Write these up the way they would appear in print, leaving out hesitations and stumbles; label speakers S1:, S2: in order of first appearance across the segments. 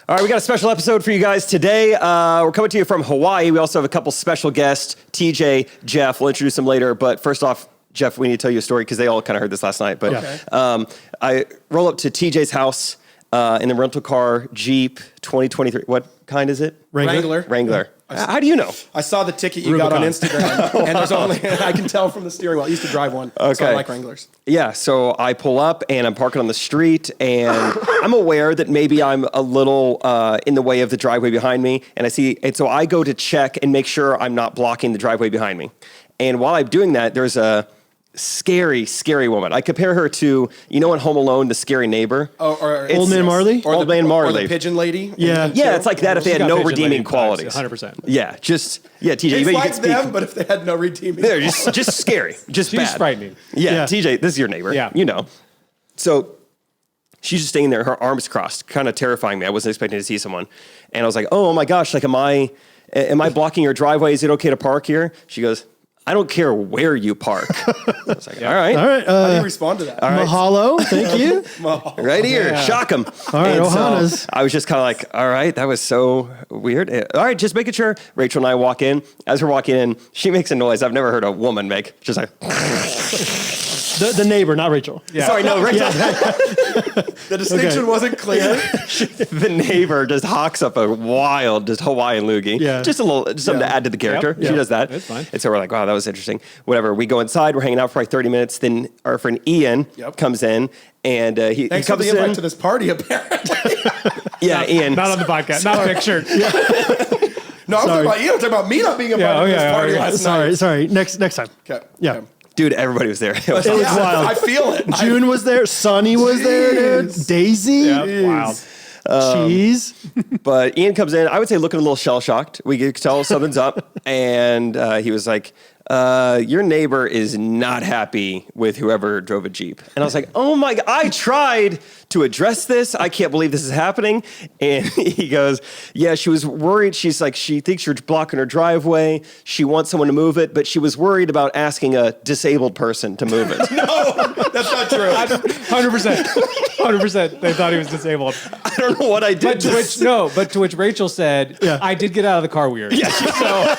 S1: All right, we got a special episode for you guys today. We're coming to you from Hawaii. We also have a couple special guests, TJ, Jeff. We'll introduce them later. But first off, Jeff, we need to tell you a story because they all kind of heard this last night. But I roll up to TJ's house in the rental car, Jeep 2023. What kind is it?
S2: Wrangler.
S1: How do you know?
S2: I saw the ticket you got on Instagram, and there's only I can tell from the steering wheel. I used to drive one, so I like Wranglers.
S1: Yeah, so I pull up and I'm parking on the street, and I'm aware that maybe I'm a little in the way of the driveway behind me, and so I go to check and make sure I'm not blocking the driveway behind me. And while I'm doing that, there's a scary woman. I compare her to, in Home Alone, the scary neighbor.
S3: Or Old Man Marley?
S1: Old Man Marley.
S2: Or the pigeon lady.
S1: Yeah, it's like that if they had no redeeming qualities.
S3: 100%.
S1: Yeah, TJ.
S2: It's like them, but if they had no redeeming
S1: they're just scary. Just
S3: She's
S1: bad.
S3: frightening.
S1: Yeah, TJ, this is your neighbor.
S3: Yeah.
S1: So she's just staying there, her arms crossed, kind of terrifying me. I wasn't expecting to see someone. And I was like, oh my gosh, like, am I blocking your driveway? Is it okay to park here? She goes, I don't care where you park. I was like, all right.
S2: How do you respond to that?
S1: All right.
S3: Mahalo, thank you.
S1: Right here, shock them.
S3: All right, Ohana's.
S1: So I was just kind of like, all right, that was so weird. All right, just making sure. Rachel and I walk in. As we're walking in, she makes a noise I've never heard a woman make. Just like...
S3: The neighbor, not Rachel.
S1: Yeah. Sorry, no, Rachel.
S2: The distinction wasn't clear.
S1: The neighbor just hawks up a wild, just Hawaiian loogie. Yeah. Just something to add to the character. Yep. She does that.
S3: That's fine.
S1: And so we're like, wow, that was interesting. Whatever. We go inside. We're hanging out for like 30 minutes. Then our friend Ian comes in, and he
S2: Thanks
S1: comes
S2: for the invite to this party, apparently.
S1: Ian.
S3: Not on the podcast. Not pictured.
S2: No, I'm talking about you. I'm talking about me not being a part of this party last night.
S3: Sorry. Next time.
S2: Okay.
S3: Yeah.
S1: Dude, everybody was there. It was
S3: wild.
S2: I feel it.
S3: June was there. Sonny was there, dude. Daisy.
S1: Yeah,
S3: wild. Cheese.
S1: But Ian comes in, I would say looking a little shell-shocked. We could tell something's up. And he was like, your neighbor is not happy with whoever drove a Jeep. And I was like, oh my God, I tried to address this. I can't believe this is happening. And he goes, yeah, she was worried. She's like, she thinks you're blocking her driveway. She wants someone to move it, but she was worried about asking a disabled person to move it.
S2: No, that's not true.
S3: 100%. 100%. They thought he was disabled.
S1: I don't know what I did.
S3: But to which Rachel said, I did get out of the car weird.
S1: Yeah.
S3: So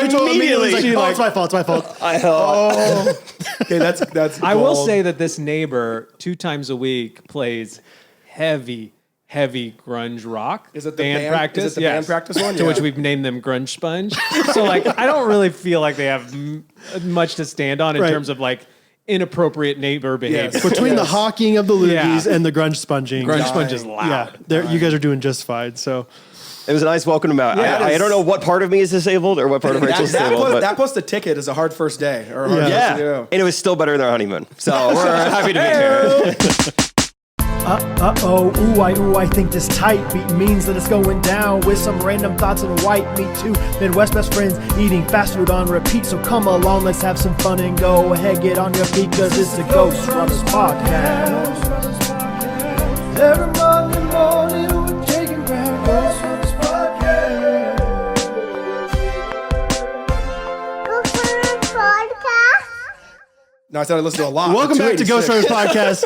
S1: Rachel immediately
S3: was like, it's my fault.
S2: Okay, that's
S3: I will say that this neighbor 2 times a week plays heavy grunge rock.
S2: Is it the
S3: band practice?
S2: Is it the band practice one?
S3: To which we've named them Grunge Sponge. So like, I don't really feel like they have much to stand on in terms of like inappropriate neighbor behavior.
S2: Yes.
S3: Between the hawking of the loogies and the grunge sponging.
S2: Grunge
S3: sponge is loud. Yeah, you guys are doing just fine. So
S1: it was a nice welcome him out.
S2: Yeah,
S1: I don't know what part of me is disabled or what part of Rachel's disabled.
S2: That plus the ticket is a hard first day. Or a hard first
S1: and it was still better than our honeymoon. So we're happy to be here.
S4: I think this tight beat means that it's going down with some random thoughts and white meat too. Midwest best friends eating fast food on repeat. So come along, let's have some fun and go ahead, get on your feet, cause it's the Ghostrunners podcast. Every Monday morning we're taking ground. Ghostrunners podcast.
S5: Ghostrunners podcast.
S2: No, I said I listened to a lot.
S3: Welcome back to Ghostrunners podcast,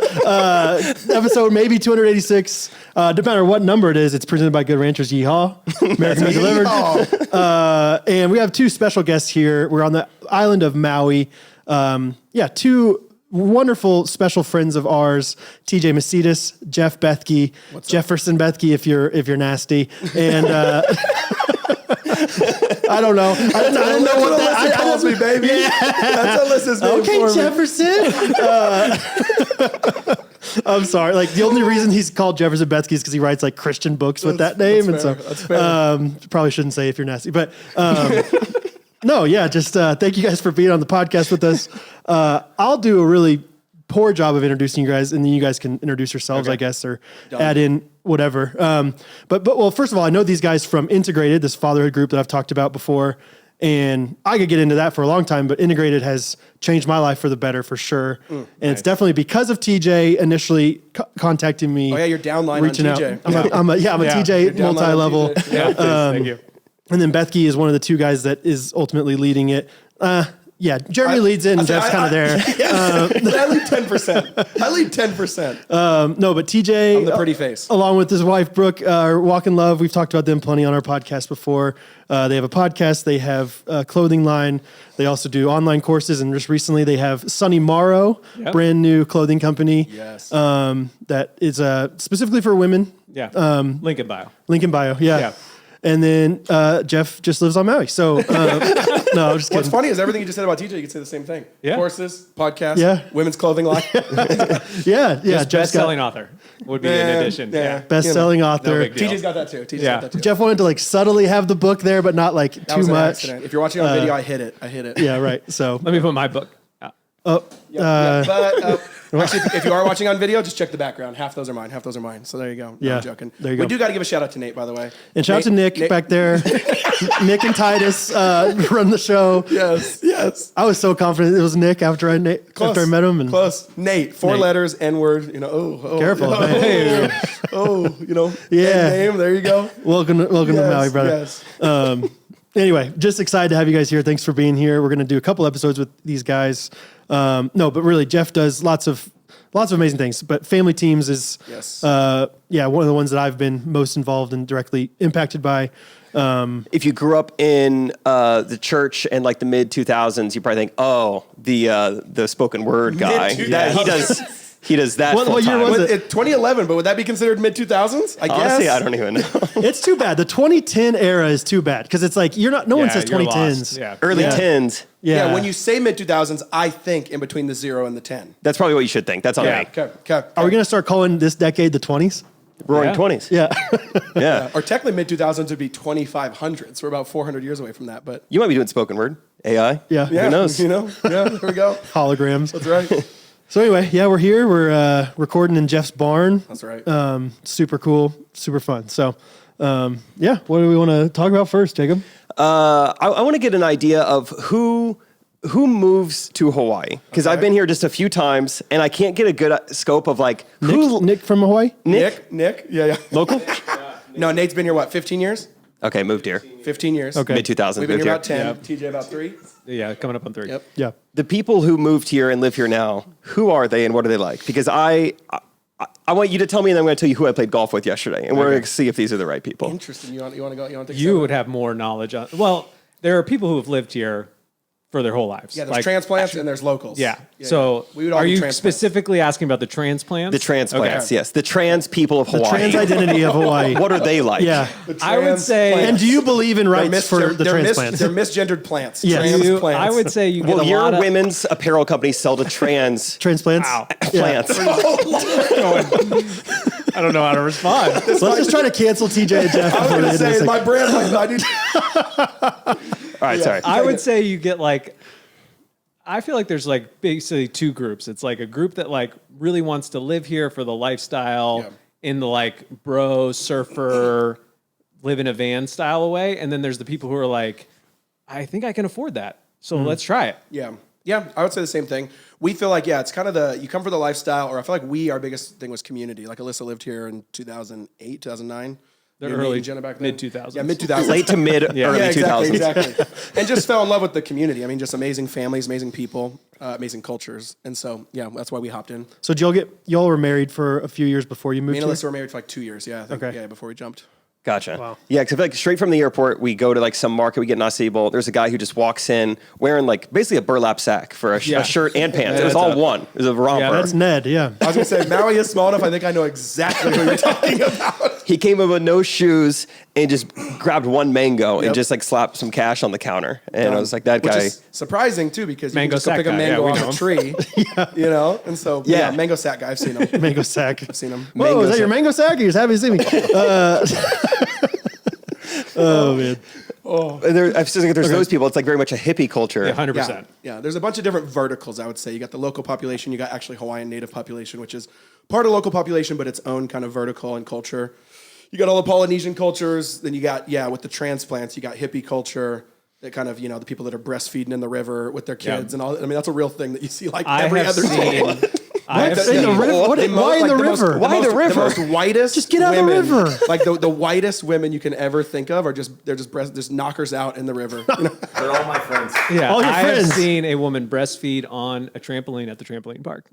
S3: episode maybe 286. Depending on what number it is, it's presented by Good Ranchers. Yeehaw, American Made Delivered. And we have 2 special guests here. We're on the island of Maui. 2 wonderful special friends of ours: TJ Macedas, Jeff Bethke, Jefferson Bethke if you're nasty, and. I don't know. I don't know what that
S2: calls me, baby. Yeah. That's Alyssa's name for
S3: Jefferson. I'm sorry. Like the only reason he's called Jefferson Bethke is because he writes like Christian books with that name, and so probably shouldn't say if you're nasty, but just thank you guys for being on the podcast with us. I'll do a really poor job of introducing you guys, and then you guys can introduce yourselves, I guess, or add in whatever. But first of all, I know these guys from Integrated, this fatherhood group that I've talked about before, and I could get into that for a long time, but Integrated has changed my life for the better for sure. And it's definitely because of TJ initially contacting me.
S2: Oh yeah, you're downline
S3: reaching
S2: on TJ.
S3: I'm a TJ multi-level.
S2: Yeah,
S3: thank you. And then Bethke is one of the 2 guys that is ultimately leading it. Jeremy leads in and Jeff's kind of there.
S2: But I lead 10%. I lead 10%.
S3: No, but TJ,
S2: I'm the pretty face.
S3: along with his wife, Brooke, Walk in Love. We've talked about them plenty on our podcast before. They have a podcast. They have a clothing line. They also do online courses. And just recently they have Sunny Morrow, brand new clothing company.
S2: Yes.
S3: That is specifically for women.
S6: Yeah. Link in bio.
S3: Link in bio. Yeah. And then Jeff just lives on Maui. So, no, I'm just
S2: What's
S3: kidding.
S2: funny is everything you just said about TJ, you could say the same thing.
S6: Yeah.
S2: Courses, podcast,
S3: Yeah.
S2: women's clothing line.
S3: Yeah. Jeff's got
S6: Best-selling author would be an addition. Yeah.
S3: best-selling author.
S6: big deal.
S2: TJ's got that too. TJ's
S6: Yeah.
S2: got that too.
S3: Jeff wanted to like subtly have the book there, but not like
S2: That
S3: too
S2: was an
S3: much.
S2: accident. If you're watching on video, I hit it.
S3: Yeah, right. So,
S6: Let me put my book out.
S2: But actually, if you are watching on video, just check the background. Half those are mine. Half those are mine. So there you go. No,
S3: Yeah,
S2: I'm joking.
S3: there you go.
S2: We do got to give a shout out to Nate, by the way.
S3: and shout out to Nick back there. Nick and Titus run the show.
S2: Yes.
S3: I was so confident it was Nick after I met him. And
S2: Close. Nate, 4
S3: Nate.
S2: letters, N-word.
S3: Careful. Yeah.
S2: Name. There you go.
S3: Welcome to Maui, brother.
S2: Yes.
S3: Anyway, just excited to have you guys here. Thanks for being here. We're going to do a couple episodes with these guys. No, but really, Jeff does lots of amazing things. But Family Teams is,
S2: Yes.
S3: one of the ones that I've been most involved and directly impacted by.
S1: If you grew up in the church in like the mid 2000s, you probably think, oh, the spoken word guy.
S2: Mid-2000s.
S1: He does that.
S3: What year
S1: full-time.
S3: was it?
S2: 2011, but would that be considered mid-2000s? I guess.
S1: Honestly, I don't even know.
S3: It's too bad. The 2010 era is too bad because it's like no one says
S6: you're
S3: 2010s.
S6: lost. Yeah.
S1: Early tens.
S2: Yeah, when you say mid-2000s, I think in between the 0 and the 10.
S1: That's probably what you should think. That's on
S6: Yeah.
S1: me.
S2: Okay.
S3: Are we going to start calling this decade the 20s?
S1: Roaring
S6: Yeah.
S1: 20s.
S3: Yeah.
S1: Yeah.
S2: Or technically mid-2000s would be 2500s. We're about 400 years away from that, but
S1: You might be doing spoken word. AI.
S3: Yeah.
S1: Who knows?
S2: Yeah, there we go.
S3: Holograms.
S2: That's right.
S3: So anyway, we're here. We're recording in Jeff's barn.
S2: That's right.
S3: Super cool, super fun. So, what do we want to talk about first, Jacob?
S1: I want to get an idea of who moves to Hawaii, because I've been here just a few times and I can't get a good scope of like who.
S3: Nick from Hawaii?
S2: Nick? Yeah.
S1: Local?
S2: No, Nate's been here, 15 years?
S1: Okay, moved here.
S2: 15 years.
S3: Okay.
S1: Mid 2000s.
S2: We've been
S1: moved
S2: here about 10.
S6: Yep.
S2: TJ about 3.
S6: Yeah, coming up on 3.
S2: Yep.
S3: Yeah.
S1: The people who moved here and live here now, who are they and what are they like? Because I want you to tell me, and then I'm going to tell you who I played golf with yesterday, and we're going to see if these are the right people.
S2: Interesting. You want to go? You want to take a
S6: You
S2: stab?
S6: would have more knowledge on. Well, there are people who have lived here for their whole lives.
S2: Yeah, there's transplants and there's locals.
S6: Yeah. So,
S2: we would all
S6: are
S2: be
S6: you
S2: transplants.
S6: specifically asking about the transplants?
S1: The transplants,
S6: Okay.
S1: yes. The trans people of
S3: The
S1: Hawaii.
S3: trans identity of Hawaii.
S1: What are they like?
S3: Yeah.
S6: I would say.
S2: transplants.
S3: And do you believe in rights
S2: They're
S3: for the transplants?
S2: They're misgendered plants.
S3: Yes.
S2: Transplants.
S6: I would say you get
S1: Will
S6: a
S1: your
S6: lot of.
S1: women's apparel company sell to trans
S3: Transplants?
S6: Wow.
S1: plants?
S6: I don't know how to respond.
S3: Let's just try to cancel TJ and Jeff.
S2: I was
S3: before
S2: going
S3: the
S2: to
S3: end of
S2: say,
S3: this
S2: my
S3: thing.
S2: brand, I need.
S1: All right, sorry.
S6: I would say you get like. I feel like there's like basically 2 groups. It's like a group that like really wants to live here for the lifestyle in the like bro surfer live in a van style away, and then there's the people who are like, I think I can afford that, so let's try it.
S2: Yeah, I would say the same thing. We feel like, it's kind of you come for the lifestyle, or I feel like our biggest thing was community. Like Alyssa lived here in 2008, 2009.
S6: The
S2: You and
S6: early
S2: me and Jenna back then.
S6: mid-2000s.
S2: Yeah, mid-2000s.
S1: Late to mid early 2000s.
S2: Exactly. And just fell in love with the community. I mean, just amazing families, amazing people, amazing cultures. And so, that's why we hopped in.
S3: So did y'all were married for a few years before you moved
S2: Me and
S3: here?
S2: Alyssa were married for like 2 years. Yeah, I think,
S3: Okay.
S2: before we jumped.
S1: Gotcha.
S3: Wow.
S1: Yeah, because I feel like straight from the airport, we go to like some market, we get nasi bowl. There's a guy who just walks in wearing like basically a burlap sack for a shirt and pants. It was all one. It was a romper.
S3: That's Ned, yeah.
S2: I was going to say, Maui is small enough. I think I know exactly who you're talking about.
S1: He came in with no shoes and just grabbed one mango and
S2: Yep.
S1: just like slapped some cash on the counter. And I was like, that
S2: Which
S1: guy.
S2: is surprising, too, because you
S6: Mango
S2: can just go
S6: sack
S2: pick a
S6: guy.
S2: mango
S6: Yeah, we
S2: off
S6: know
S2: a
S6: him.
S2: tree, And so,
S1: Yeah.
S2: mango sack guy. I've seen him.
S3: Mango sack.
S2: I've seen him.
S3: Whoa,
S1: Mango
S3: is that
S1: sack.
S3: your mango sack? You're just happy to see me. Oh, man.
S1: I just think there's those people. It's like very much a hippie culture.
S6: Yeah, 100%.
S2: Yeah, there's a bunch of different verticals, I would say. You got the local population, you got actually Hawaiian native population, which is part of local population, but its own kind of vertical and culture. You got all the Polynesian cultures, then you got, with the transplants, you got hippie culture, that kind of, the people that are breastfeeding in the river with their kids and all. I mean, that's a real thing that you see like
S6: I
S2: every
S6: have
S2: other day.
S6: I have
S3: In
S6: seen-
S3: the river? Why in the river?
S1: Why the river?
S2: The most whitest.
S3: Just get out of the
S2: women,
S3: river.
S2: Like the whitest women you can ever think of are just knockers out in the river. You know?
S1: They're all my friends.
S6: Yeah,
S3: All your
S6: I
S3: friends.
S6: have seen a woman breastfeed on a trampoline at the trampoline park.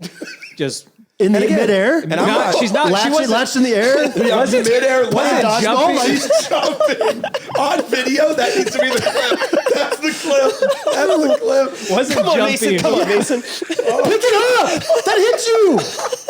S6: Just
S3: In the
S2: again,
S3: midair?
S2: and I'm not-
S6: she's not. She wasn't.
S3: Latched in the air?
S2: Yeah, midair
S3: Playing
S2: launch.
S3: dodgeball?
S6: jumping.
S2: Jumping on video. That needs to be the clip. That's the clip. That's the clip.
S6: Wasn't
S1: Come on,
S6: jumping.
S1: Mason. Come on, Mason.
S3: Pick it up! That hit you!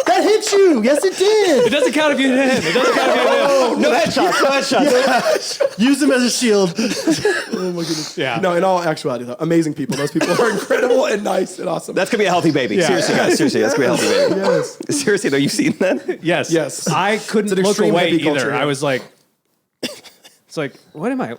S3: That hit you! Yes, it
S6: It
S3: did!
S6: doesn't count if you hit him. It doesn't count if you hit him.
S1: No headshots. No headshots.
S3: Use them as a shield.
S2: Oh my goodness.
S6: Yeah.
S2: No, in all actuality, though, amazing people. Those people are incredible and nice and awesome.
S1: That's gonna be a healthy baby.
S6: Yeah.
S1: Seriously, guys. Seriously, that's gonna be a healthy baby.
S2: yes.
S1: Seriously, though, you seen that?
S6: Yes.
S2: Yes.
S6: I couldn't
S2: It's an
S6: look
S2: extreme
S6: away
S2: hippie
S6: either.
S2: culture, yeah.
S6: I was like, it's like, what am I?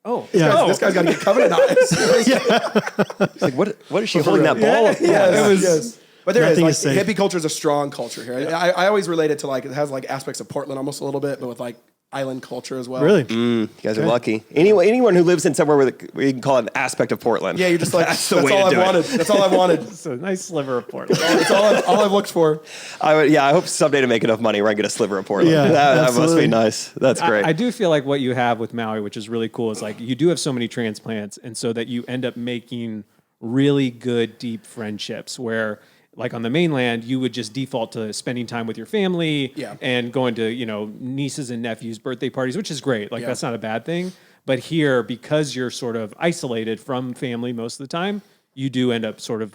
S6: Oh,
S3: Yeah.
S6: oh.
S2: This guy's got to get covenant eyes.
S1: It's like, what is she holding that ball?
S6: Yeah.
S1: up?
S2: Yes,
S6: It was-
S2: yes. But there
S3: That
S2: is,
S3: thing
S2: like,
S3: is safe.
S2: hippie culture is a strong culture here. I always relate it to, like, it has, like, aspects of Portland almost a little bit, but with, like, island culture as well.
S3: Really?
S1: You guys are lucky. anyone who lives in somewhere where you can call it an aspect of Portland.
S2: Yeah, you're just like,
S1: That's
S2: that's,
S1: the way
S2: all
S1: to
S2: I've
S1: do it.
S2: wanted. That's all I've wanted.
S6: It's a nice sliver of Portland.
S2: That's all I've looked for.
S1: I hope someday to make enough money where I get a sliver of Portland.
S3: Yeah,
S1: that must
S3: absolutely.
S1: be nice. That's great.
S6: I do feel like what you have with Maui, which is really cool, is like you do have so many transplants, and so that you end up making really good, deep friendships where, like on the mainland, you would just default to spending time with your family
S2: Yeah.
S6: and going to, nieces and nephews' birthday parties, which is great. Like,
S2: Yeah.
S6: that's not a bad thing. But here, because you're sort of isolated from family most of the time, you do end up sort of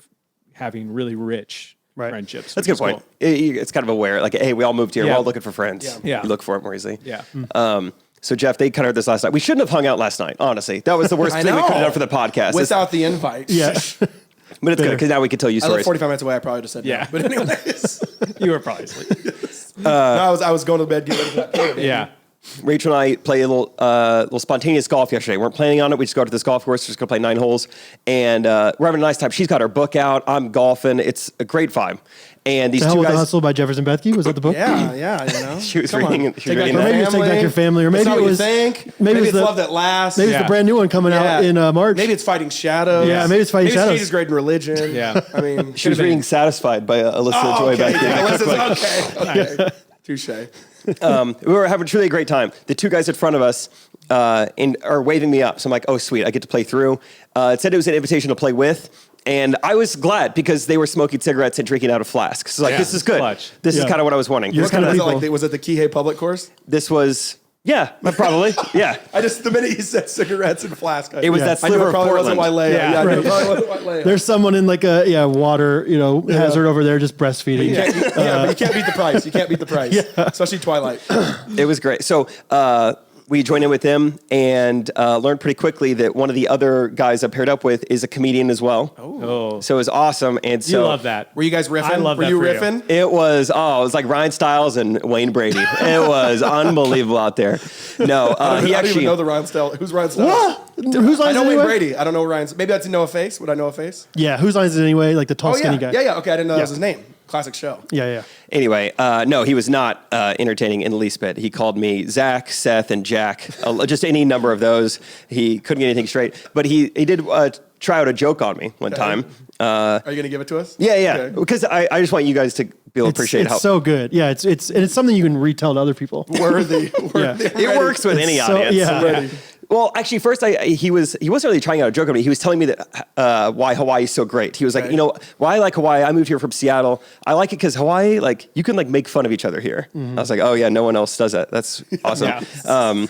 S6: having really rich friendships.
S1: That's a
S6: which
S1: good
S6: is
S1: point. It's kind of aware. Like, hey, we all moved here.
S6: Yeah.
S1: We're all looking for friends.
S6: Yeah.
S1: You look for it more easily.
S6: Cool. Yeah.
S1: So, Jeff, they kind of heard this last night. We shouldn't have hung out last night, honestly. That was the worst
S2: I
S1: thing we
S2: know.
S1: could have done for the podcast.
S2: Without the invite.
S3: Yeah.
S1: But it's good because now we can tell you
S2: I live
S1: stories.
S2: 45 minutes away. I probably just said
S6: Yeah.
S2: no. But anyways.
S6: You were probably asleep.
S2: No, I was going to bed, getting ready for that party.
S6: Yeah.
S1: Rachel and I play a little spontaneous golf yesterday. We weren't planning on it. We just go out to this golf course. Just going to play 9 holes. And we're having a nice time. She's got her book out. I'm golfing. It's a great vibe. And these
S3: The Hell
S1: two
S3: with the
S1: guys...
S3: Hustle by Jefferson Bethke. Was that the book?
S2: Yeah.
S1: She was
S2: Come on.
S1: reading, she was
S2: Take
S1: reading
S2: back
S3: Or
S1: that.
S3: maybe it's Take Back Your Family, or
S2: It's
S3: maybe
S2: not
S3: it
S2: what
S3: was.
S2: you think.
S3: Maybe
S2: Maybe
S3: it's
S2: it's
S3: the-
S2: Love That Lasts.
S3: Maybe it's the brand new one coming out in March.
S2: Maybe it's Fighting Shadows.
S3: Yeah, maybe it's Fighting Shadows.
S2: Maybe it's Jesus Grade in Religion.
S6: Yeah.
S2: I mean,
S1: She was reading Satisfied by Alyssa Joy back then.
S2: Okay. Touche.
S1: We were having truly a great time. The two guys in front of us are waving me up. So I'm like, oh, sweet, I get to play through. It said it was an invitation to play with. And I was glad because they were smoking cigarettes and drinking out of flasks. So like,
S6: Yeah.
S1: this is good.
S6: Clutch.
S1: This is
S3: Yeah.
S1: kind of what I was wanting.
S3: You're
S2: What kind of
S3: kind
S2: was
S3: of
S2: it like? Was it the Kihei public course?
S1: This was, yeah, probably, yeah.
S2: The minute you said cigarettes and flask,
S1: It was that
S2: I knew
S1: sliver
S2: it
S1: of
S2: probably wasn't
S1: Portland.
S2: Wailea.
S6: Yeah,
S2: I knew it
S3: right.
S2: probably wasn't Wailea.
S3: There's someone in like a water hazard over there just breastfeeding.
S2: But you can't beat the price. You can't beat the price. Especially Twilight.
S1: It was great. So we joined in with them and learned pretty quickly that one of the other guys I paired up with is a comedian as well.
S6: Oh.
S1: So it was awesome. And so
S6: You love that.
S2: Were you guys riffing?
S6: I love
S2: Were
S6: that
S2: you
S6: for you.
S2: riffing?
S1: It was like Ryan Stiles and Wayne Brady. It was unbelievable out there. No,
S2: I
S1: he
S2: don't
S1: actually.
S2: even know the Ryan Stiles. Who's Ryan Stiles?
S3: What? Whose
S2: I
S3: lines
S2: know
S3: is it
S2: Wayne
S3: anyway?
S2: Brady. I don't know Ryan's. Maybe that's know a face. Would I know a face?
S3: Yeah, whose lines is it anyway? Like the tall,
S2: Oh
S3: skinny
S2: yeah.
S3: guy.
S2: Yeah. Okay, I didn't know that was
S3: Yeah.
S2: his name. Classic show.
S3: Yeah.
S1: Anyway, no, he was not entertaining in the least bit. He called me Zach, Seth, and Jack. Just any number of those. He couldn't get anything straight. But he did try out a joke on me one time.
S2: Are you gonna give it to us?
S1: Yeah.
S2: Okay.
S1: Because I just want you guys to be able to appreciate
S3: it's
S1: how
S3: so good. Yeah, it's something you can retell to other people.
S2: Worthy.
S3: Yeah.
S1: it works with any
S3: so-
S1: audience.
S3: yeah.
S2: Ready.
S1: Well, actually, first he wasn't really trying out a joke on me. He was telling me that why Hawaii is so great. He was like,
S2: Right.
S1: why I like Hawaii. I moved here from Seattle. I like it because Hawaii, like, you can like make fun of each other here. I was like, oh yeah, no one else does that. That's awesome.
S6: Yeah.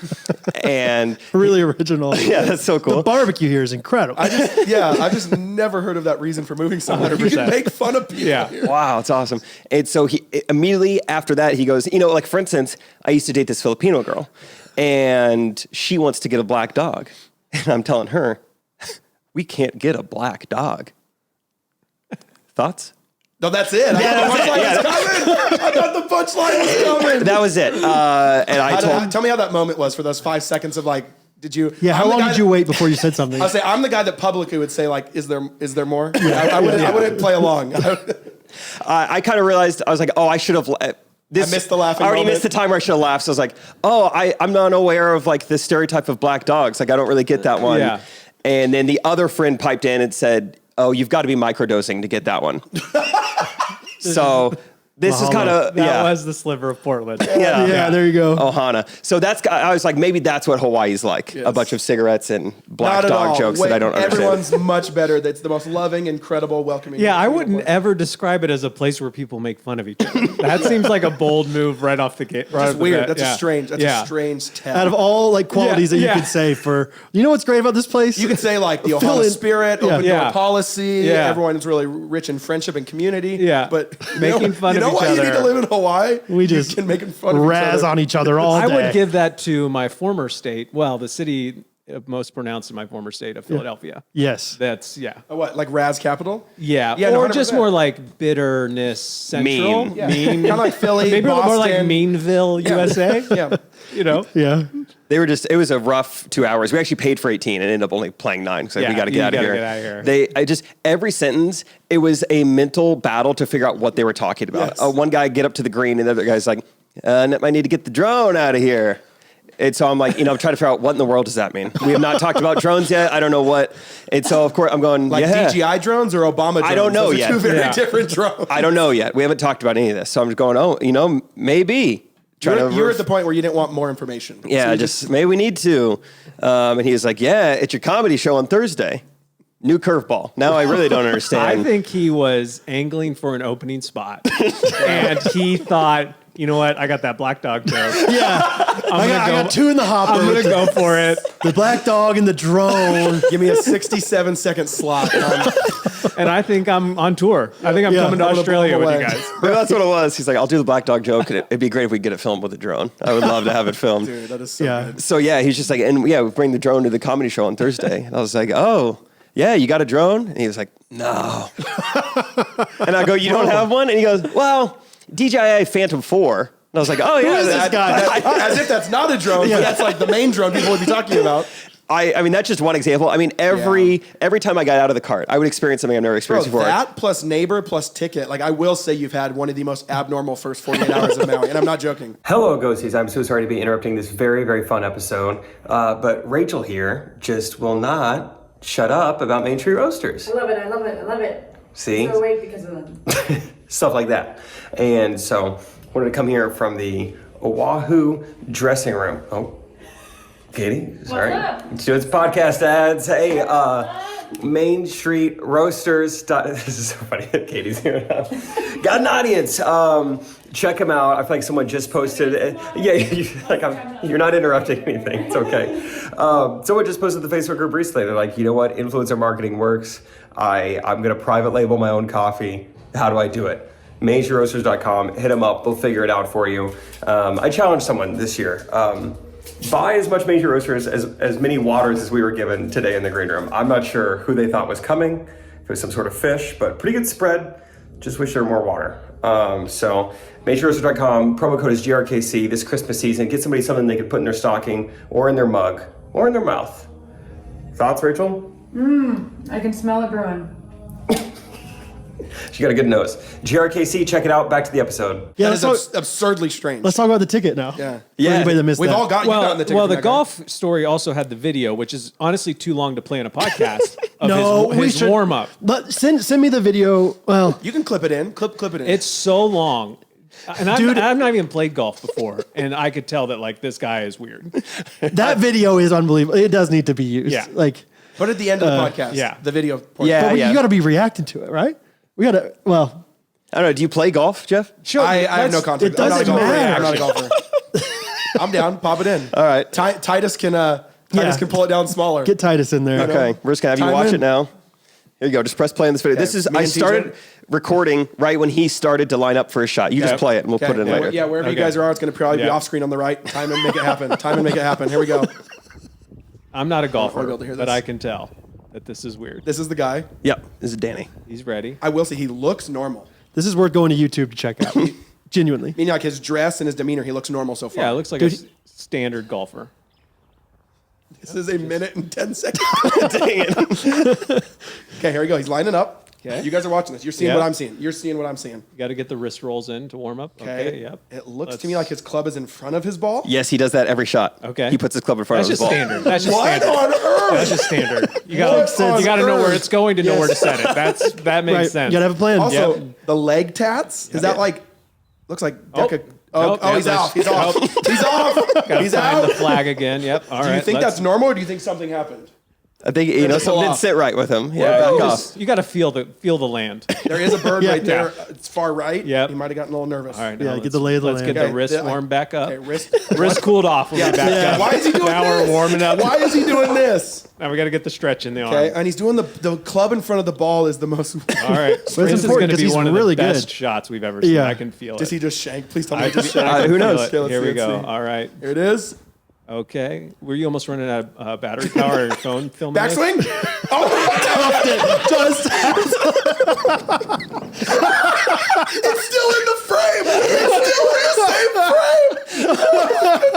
S1: And
S3: Really original.
S1: yeah, that's so cool.
S3: The barbecue here is incredible.
S2: I've just never heard of that reason for moving somewhere. You
S6: 100%.
S2: can make fun of people
S6: Yeah.
S2: here.
S1: Wow, it's awesome. And so he immediately after that, he goes, like for instance, I used to date this Filipino girl, and she wants to get a black dog, and I'm telling her, we can't get a black dog. Thoughts?
S2: No, that's it. I thought the punchline was coming.
S1: That was it. And I told.
S2: Tell me how that moment was for those 5 seconds of like, did you?
S3: Yeah, how
S2: I'm the
S3: long
S2: guy
S3: did you wait before you said something?
S2: I'll say I'm the guy that publicly would say like, is there more? I wouldn't play along.
S1: I kind of realized I was like, oh, I should have. I
S2: missed the laughing
S1: I already
S2: moment.
S1: missed the time where I should have laughed. So I was like, oh, I'm not aware of like the stereotype of black dogs. Like I don't really get that one.
S6: Yeah.
S1: And then the other friend piped in and said, oh, you've got to be microdosing to get that one. So this is kind of,
S6: That was the sliver of Portland.
S3: Yeah, there you go.
S1: Ohana. So I was like, maybe that's what Hawaii's like. A bunch of cigarettes and black
S2: Not at
S1: dog
S2: all.
S1: jokes
S2: Wait,
S1: that I don't understand.
S2: Everyone's much better. That's the most loving, incredible, welcoming.
S6: Yeah, I wouldn't ever describe it as a place where people make fun of each other. That seems like a bold move right off the gate. Right
S2: It's weird. That's a strange tell.
S3: Out of all like qualities that you could say for, you know what's great about this place?
S2: You could say like the
S3: Fill
S2: Ohana
S3: in-
S2: spirit, open door policy.
S6: Yeah.
S2: Everyone's really rich in friendship and community.
S6: Yeah.
S2: But
S6: Making fun of
S2: you know
S6: each
S2: why you need
S6: other.
S2: to live in Hawaii?
S3: We just
S2: You can making fun of each
S3: razz
S2: other.
S3: on each other all
S6: I
S3: day.
S6: would give that to my former state. Well, the city most pronounced in my former state of Philadelphia.
S3: Yes.
S6: That's
S2: What, like Raz Capital?
S6: Yeah,
S2: Yeah, no,
S6: or just
S2: 100%.
S6: more like bitterness central,
S1: Mean.
S2: Yeah.
S6: mean,
S2: Kind of like Philly,
S6: maybe a little more like
S2: Boston.
S6: Meanville, USA.
S2: Yeah.
S6: You know,
S3: Yeah.
S1: It was a rough 2 hours. We actually paid for 18 and ended up only playing 9. So
S6: Yeah,
S1: we got to
S6: you
S1: get out of
S6: gotta
S1: here.
S6: get out of here.
S1: Every sentence, it was a mental battle to figure out what they were talking about.
S2: Yes.
S1: One guy get up to the green and the other guy's like, I need to get the drone out of here. And so I'm like, I'm trying to figure out what in the world does that mean? We have not talked about drones yet. I don't know what. And so, of course, I'm going,
S2: Like DJI drones or Obama drones?
S1: I don't know
S2: Those are
S1: yet.
S2: two very
S6: Yeah.
S2: different drones.
S1: I don't know yet. We haven't talked about any of this. So I'm just going, maybe.
S2: You're at the point where you didn't want more information.
S1: Yeah,
S2: So you
S1: just maybe we need to. And he was like, yeah, it's your comedy show on Thursday. New curveball. Now I really don't understand.
S6: I think he was angling for an opening spot, and he thought, you know what, I got that black dog joke.
S3: Yeah. I got two in the hopper.
S6: I'm gonna go for it.
S3: The black dog and the drone.
S2: Give me a 67-second slot.
S6: And I think I'm on tour. I think I'm
S3: Yeah.
S6: coming to
S2: I'm gonna
S6: Australia
S2: blow
S6: with
S2: away.
S6: you guys.
S1: But that's what it was. He's like, I'll do the black dog joke. And it'd be great if we get it filmed with a drone. I would love to have it filmed.
S2: Dude, that is so
S3: Yeah.
S2: good.
S1: So yeah, he's just like, and yeah, we bring the drone to the comedy show on Thursday. And I was like, oh, yeah, you got a drone? And he was like, no. And I go, you don't have one? And he goes, well, DJI Phantom 4. And I was like, oh yeah.
S3: is this guy?
S2: As if that's not a drone, but that's like the main drone people would be talking about.
S1: I mean, that's just one example. I mean, every time I got out of the cart, I would experience something I've never
S2: Bro,
S1: experienced before.
S2: that plus neighbor plus ticket. Like, I will say you've had one of the most abnormal first 48 hours of Maui, and I'm not joking.
S1: Hello, Ghosties. I'm so sorry to be interrupting this very, very fun episode, but Rachel here just will not shut up about Main Street Roasters.
S7: I love it, I love it, I love it.
S1: See?
S7: So wait because of them.
S1: Stuff like that. And so, wanted to come here from the Oahu dressing room. Oh, Katie, sorry.
S7: up?
S1: It's doing podcast ads. Hey, Main Street Roasters. This is so funny that Katie's here now. Got an audience. Check them out. I feel like someone just posted. You're not interrupting anything. It's okay. Someone just posted the Facebook group recently. They're like, you know what? Influencer marketing works. I'm going to private label my own coffee. How do I do it? MainStreetRoasters.com. Hit them up. They'll figure it out for you. I challenged someone this year. Buy as much Main Street Roasters as many waters as we were given today in the green room. I'm not sure who they thought was coming. If it was some sort of fish, but pretty good spread. Just wish there were more water. So MainStreetRoasters.com. Promo code is GRKC this Christmas season. Get somebody something they could put in their stocking or in their mug or in their mouth. Thoughts, Rachel?
S7: I can smell it brewing.
S1: She got a good nose. GRKC, check it out. Back to the episode.
S3: Yeah,
S2: That is absurdly strange.
S3: let's talk about the ticket now.
S2: Yeah.
S3: For anybody that missed
S2: We've
S3: that.
S2: all got
S6: Well,
S2: the ticket.
S6: well,
S2: from
S6: the
S2: that guy.
S6: golf story also had the video, which is honestly too long to play in a podcast of
S3: No, we
S6: his
S3: should
S6: warm up.
S3: But send me the video. Well,
S2: You can clip it in. Clip it in.
S6: It's so long. And
S3: Dude.
S6: I've not even played golf before, and I could tell that like this guy is weird.
S3: that video is unbelievable. It does need to be used.
S6: Yeah.
S3: Like,
S2: Put it at the end of the podcast.
S6: yeah.
S2: The video portion.
S1: Yeah.
S3: but you got to be reacting to it, right? We got to. Well,
S1: I don't know. Do you play golf, Jeff?
S6: Sure,
S2: I have no
S6: let's-
S2: context.
S3: it doesn't
S2: I'm not a golfer.
S3: matter.
S2: I'm not a golfer. I'm down. Pop it in.
S1: All right.
S2: Titus can pull it down smaller.
S3: get Titus in there.
S1: Okay, we're just gonna have you
S2: Time
S1: watch
S2: in.
S1: it now. Here you go. Just press play on this video. This is
S2: me
S1: I
S2: and
S1: started
S2: TJ.
S1: recording right when he started to line up for a shot. You just play it and we'll
S2: Okay.
S1: put it in later.
S2: Yeah, wherever you guys are, it's going to probably be
S6: Yeah.
S2: off screen on the right. Time and make it happen. Time and make it happen. Here we go.
S6: I'm not a
S2: We're
S6: golfer,
S2: able to hear
S6: but
S2: this.
S6: I can tell that this is weird.
S2: This is the guy.
S1: Yep. This is Danny.
S6: He's ready.
S2: I will say he looks normal.
S3: This is worth going to YouTube to check out. Genuinely.
S2: Meaning like his dress and his demour, he looks normal so far.
S6: Yeah, it looks like
S3: Dude,
S6: a standard golfer.
S2: This is a minute and 10 seconds.
S1: Dang it.
S2: Okay, here we go. He's lining up.
S6: Okay.
S2: You guys are watching this. You're seeing
S6: Yep.
S2: what I'm seeing. You're seeing what I'm seeing.
S6: You got to get the wrist rolls in to warm up. Okay. Yep.
S2: It looks to me like his club is in front of his ball.
S1: Yes, he does that every shot.
S6: Okay.
S1: He puts his club in front
S6: That's
S1: of his
S6: just
S1: ball.
S6: standard. That's just
S2: What
S6: standard.
S2: on earth?
S6: That's just standard. You
S2: What
S6: got
S2: on
S6: to know where
S2: earth?
S6: it's going to know where to set it. That makes
S3: Right.
S6: sense.
S3: You gotta have a plan.
S2: Also,
S6: Yep.
S2: the leg tats. Is that like? Looks like Deca.
S6: Nope.
S2: Oh,
S6: Yep,
S2: he's
S6: that's-
S2: off. He's off. He's off.
S6: Gotta
S2: He's
S6: find
S2: out.
S6: the flag again. Yep. All right.
S2: Do you think
S6: let's-
S2: that's normal, or do you think something happened?
S1: I think
S2: Let's pull
S1: something didn't
S2: off.
S1: sit right with him. Yeah,
S6: Yeah,
S1: back
S6: you
S1: off.
S6: just- you got to feel the land.
S2: There is a bird
S3: Yeah.
S2: right there.
S6: Yeah.
S2: It's far right.
S6: Yep.
S2: He might have gotten a little nervous.
S6: All right.
S3: Yeah,
S6: now
S3: get
S6: let's-
S3: the lay of the
S6: Let's
S3: land.
S6: get the
S2: Okay,
S6: wrist
S2: yeah,
S6: warmed back up.
S2: Okay, wrist.
S6: Wrist cooled off. We'll be back up.
S2: Why is he doing
S6: Now
S2: this?
S6: we're warming up.
S2: Why is he doing this?
S6: Now we got to get the stretch in the arm.
S2: Okay, and he's doing the club in front of the ball is the most.
S6: All right.
S3: it's
S6: This is
S3: important
S6: going to
S3: 'cause
S6: be
S3: he's
S6: one of
S3: really
S6: the best
S3: good.
S6: shots we've ever seen.
S3: Yeah.
S6: I can feel
S2: Does
S6: it.
S2: he just shank? Please tell me
S6: I
S2: he just
S6: can- I
S2: shanked.
S6: can
S1: who
S6: feel
S1: knows?
S6: it.
S2: Okay, let's
S6: Here
S2: see,
S6: we
S2: let's
S6: go.
S2: see.
S6: All right.
S2: Here it is.
S6: Okay. Were you almost running out of battery power on your phone filming this?
S2: Backswing. Oh,
S3: Just
S2: it's still in the frame. It's still in the same frame.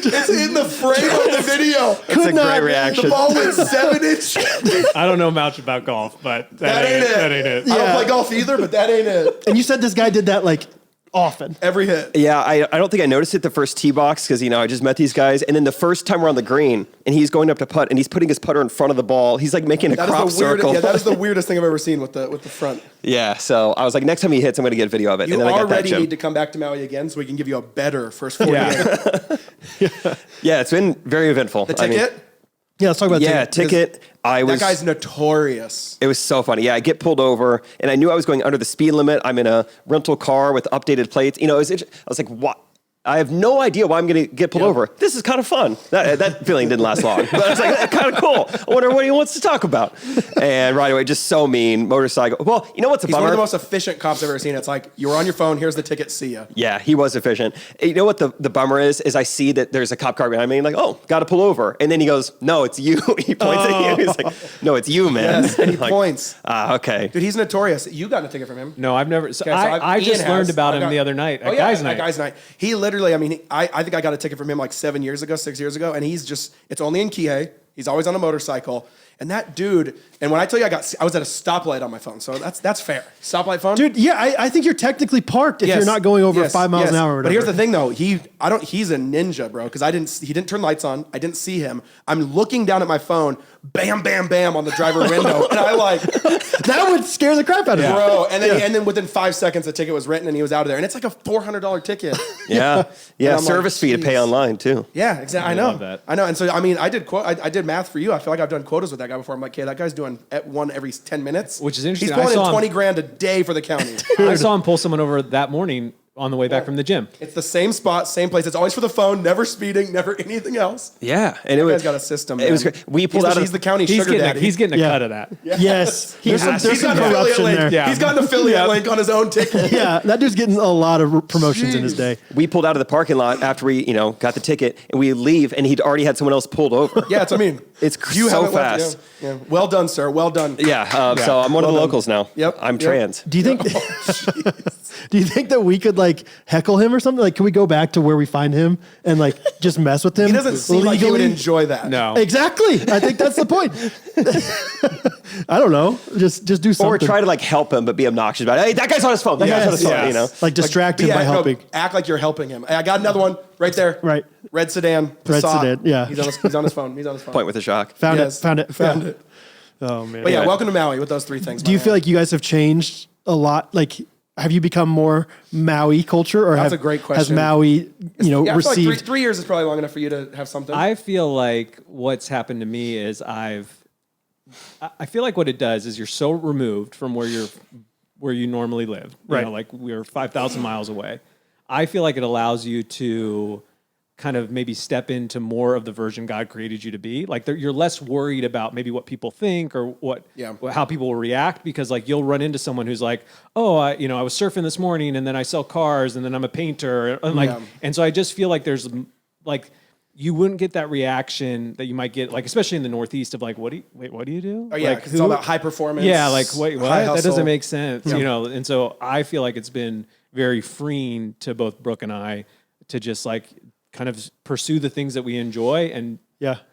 S2: It's in the frame of the video.
S1: That's a
S3: not-
S1: great reaction.
S2: The ball went 7 inches.
S6: I don't know much about golf, but
S2: That ain't it.
S6: That ain't it.
S2: I don't
S3: Yeah.
S2: play golf either, but that ain't it.
S3: and you said this guy did that like often.
S2: Every hit.
S1: Yeah, I don't think I noticed it the first tee box because I just met these guys, and then the first time we're on the green, and he's going up to putt, and he's putting his putter in front of the ball. He's like making a
S2: That
S1: crop
S2: is the weirdest.
S1: circle.
S2: Yeah, that is the weirdest thing I've ever seen with the front.
S1: Yeah, so I was like, next time he hits, I'm going to get a video of it.
S2: You
S1: and then I got that
S2: already
S1: gym.
S2: need to come back to Maui again so we can give you a better first 48.
S6: Yeah.
S1: Yeah, it's been very eventful.
S2: The ticket.
S3: Yeah, let's talk about
S1: Yeah,
S3: ticket.
S1: ticket. I was.
S2: That guy's notorious.
S1: It was so funny. Yeah, I get pulled over, and I knew I was going under the speed limit. I'm in a rental car with updated plates. I was like, what? I have no idea why I'm going to get pulled over. This is kind of fun. That feeling didn't last long, but it's like kind of cool. I wonder what he wants to talk about. And right away, just so mean. Motorcycle. Well, you know what's a
S2: He's
S1: bummer?
S2: one of the most efficient cops I've ever seen. It's like, you were on your phone, here's the ticket, see ya.
S1: Yeah, he was efficient. You know what the bummer is I see that there's a cop car behind me, and like, oh, got to pull over. And then he goes, no, it's you. He points at you. He's like, no, it's you, man.
S2: Yes, and he
S1: Like,
S2: points.
S1: okay.
S2: Dude, he's notorious. You got a ticket from him.
S6: No, I've never. So
S2: Okay, so
S6: I
S2: Ian
S6: just
S2: has.
S6: learned about
S2: I
S6: him
S2: got-
S6: the other night
S2: Oh,
S6: at
S2: yeah,
S6: guys'
S2: at
S6: night.
S2: Guys' night. He literally, I think I got a ticket from him like 6 years ago, and it's only in Kihei. He's always on a motorcycle. And that dude, and when I tell you I was at a stoplight on my phone, so that's fair. Stoplight phone?
S3: Dude, yeah, I think you're technically parked if
S2: Yes,
S3: you're not going over
S2: yes,
S3: 5 miles
S2: yes.
S3: an hour or whatever.
S2: But here's the thing though, he's a ninja, bro, because he didn't turn lights on. I didn't see him. I'm looking down at my phone, bam, bam, bam on the driver window, and I like,
S3: That would scare the crap out of you.
S2: bro, and then within 5 seconds the ticket was written and he was out of there, and it's like a $400 ticket.
S1: Yeah. Yeah.
S2: I'm like,
S1: Service fee to pay
S2: jeez.
S1: online, too.
S2: Yeah, exactly. I know.
S6: love that.
S2: I know. And so I did math for you. I feel like I've done quotas with that guy before. I'm like, okay, that guy's doing one every 10 minutes,
S6: Which is interesting.
S2: He's
S6: I
S2: pulling in
S6: saw him-
S2: 20 grand a day for the county.
S6: I saw him pull someone over that morning on the way back from the gym.
S2: It's the same spot, same place. It's always for the phone, never speeding, never anything else.
S1: Yeah. And it
S2: That
S1: was.
S2: guy's got a system.
S1: It was
S2: man.
S1: great. We pulled out of.
S2: He's the county
S6: He's
S2: sugar
S6: getting,
S2: daddy.
S6: he's getting a
S3: Yeah.
S6: cut of that.
S3: Yes. There's some
S2: He's got an affiliate
S3: corruption
S2: link.
S3: there.
S6: Yeah.
S2: He's got an affiliate link on his own ticket.
S3: Yeah, that dude's getting a lot of promotions in his day.
S1: We pulled out of the parking lot after we, got the ticket, and we leave, and he'd already had someone else pulled over.
S2: Yeah, it's. I mean,
S1: It's
S2: you
S1: so
S2: haven't left-
S1: fast.
S2: yeah. Well done, sir. Well done.
S1: Yeah. So I'm one of the
S2: Well done.
S1: locals now.
S2: Yep.
S1: I'm
S2: Yep.
S1: trans.
S3: Do you think? Do you think that we could like heckle him or something? Like, can we go back to where we find him and like just mess with him?
S2: He doesn't seem like he would
S3: legally?
S2: enjoy that.
S6: No.
S3: Exactly. I think that's the point. I don't know. Just do something.
S1: Or try to like help him, but be obnoxious about it. Hey, that guy's on his phone. That guy's on his phone.
S6: yes.
S3: like distract him
S2: Yeah,
S3: by
S2: no,
S3: helping.
S2: act like you're helping him. Hey, I got another one right there.
S3: Right.
S2: Red sedan.
S3: Red
S2: Passat.
S3: sedan, yeah.
S2: He's on his phone. He's on his phone.
S1: Point with a shock.
S3: Found
S2: Yes.
S3: it. Found it.
S2: Found
S3: Yeah.
S2: it.
S3: Oh man.
S2: But yeah,
S1: Yeah.
S2: welcome to Maui with those three things.
S3: Do you feel like you guys have changed a lot? Like, have you become more Maui culture, or
S2: That's
S3: have,
S2: a great
S3: has
S2: question.
S3: Maui,
S2: I feel like
S3: received?
S2: 3 years is probably long enough for you to have something.
S6: I feel like what's happened to me is I feel like what it does is you're so removed from where you normally live.
S3: Right.
S6: Like we're 5,000 miles away. I feel like it allows you to kind of maybe step into more of the version God created you to be. Like you're less worried about maybe what people think or how people will react, because like you'll run into someone who's like, oh, I was surfing this morning and then I sell cars and then I'm a painter. And and so I just feel like there's like, you wouldn't get that reaction that you might get, like, especially in the Northeast, of like, what do you do?
S2: Oh yeah,
S6: like,
S2: 'cause it's all about high performance.
S6: Yeah, like what?
S2: high
S6: That
S2: hustle.
S6: doesn't make sense, And so I feel like it's been very freeing to both Brooke and I to just like kind of pursue the things that we enjoy and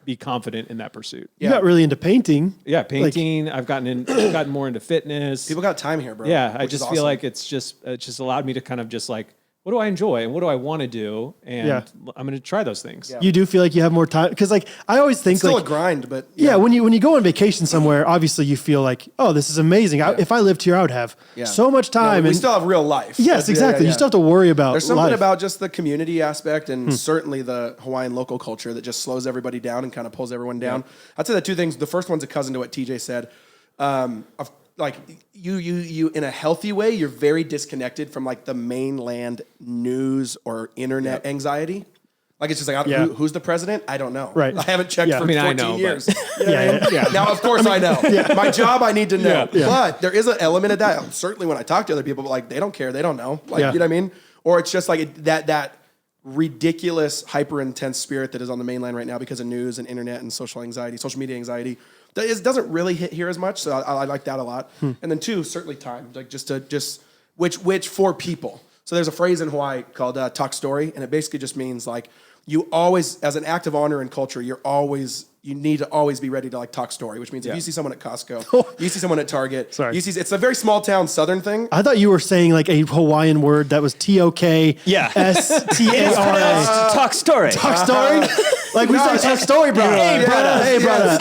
S6: be confident in that pursuit.
S3: You got really into painting.
S6: Yeah, painting. I've gotten more into fitness.
S2: People got time here, bro.
S6: Yeah, I
S2: which
S6: just
S2: is
S6: feel
S2: awesome.
S6: like it's just allowed me to kind of just like, what do I enjoy and what do I want to do? And I'm going to try those things.
S3: You do feel like you have more time because, like, I always think
S2: It's still
S3: like
S2: a grind, but
S3: when you go on vacation somewhere, obviously you feel like, oh, this is amazing. If I lived here, I would have so much time.
S2: we
S3: and
S2: still have real life.
S3: yes, exactly. You still have to worry about.
S2: There's something
S3: life.
S2: about just the community aspect and certainly the Hawaiian local culture that just slows everybody down and kind of pulls everyone down. I'd say the two things. The first one's a cousin to what TJ said. Like you in a healthy way, you're very disconnected from like the mainland news or internet anxiety. Like it's just like, who's the president? I don't know.
S3: Right.
S2: I haven't checked for 14
S6: I know,
S2: years.
S6: but-
S2: You know what I mean? Now, of course, I know. My job, I need to know. But there is an element of that. Certainly, when I talk to other people, but like they don't care, they don't know. Like you know what I mean? Or it's just like that ridiculous, hyper intense spirit that is on the mainland right now because of news and internet and social media anxiety. That doesn't really hit here as much, so I like that a lot. And then two, certainly time, like which for people. So there's a phrase in Hawaii called "talk story," and it basically just means like you always, as an act of honor and culture, you need to always be ready to like talk story, which means if you see someone at Costco, you see someone at Target, it's a very small town Southern thing.
S3: I thought you were saying like a Hawaiian word that was TOKSTARA.
S1: Talk story.
S3: Talk story? Like we say talk story, bro. Hey, brother. Hey, brother.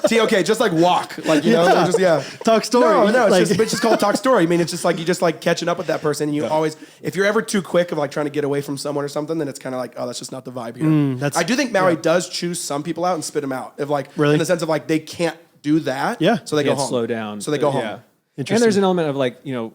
S2: TOK, just like walk. Like, you know, just,
S3: Talk story.
S2: No,
S3: like,
S2: it's just called talk story. I mean, it's just like, you just like catching up with that person and you always, if you're ever too quick of like trying to get away from someone or something, then it's kind of like, oh, that's just not the vibe here. I do think Maui does choose some people out and spit them out. If like, in the sense of like, they can't do that. So they go home.
S6: Slow down.
S2: So they go home.
S6: Yeah. And there's an element of like, you know,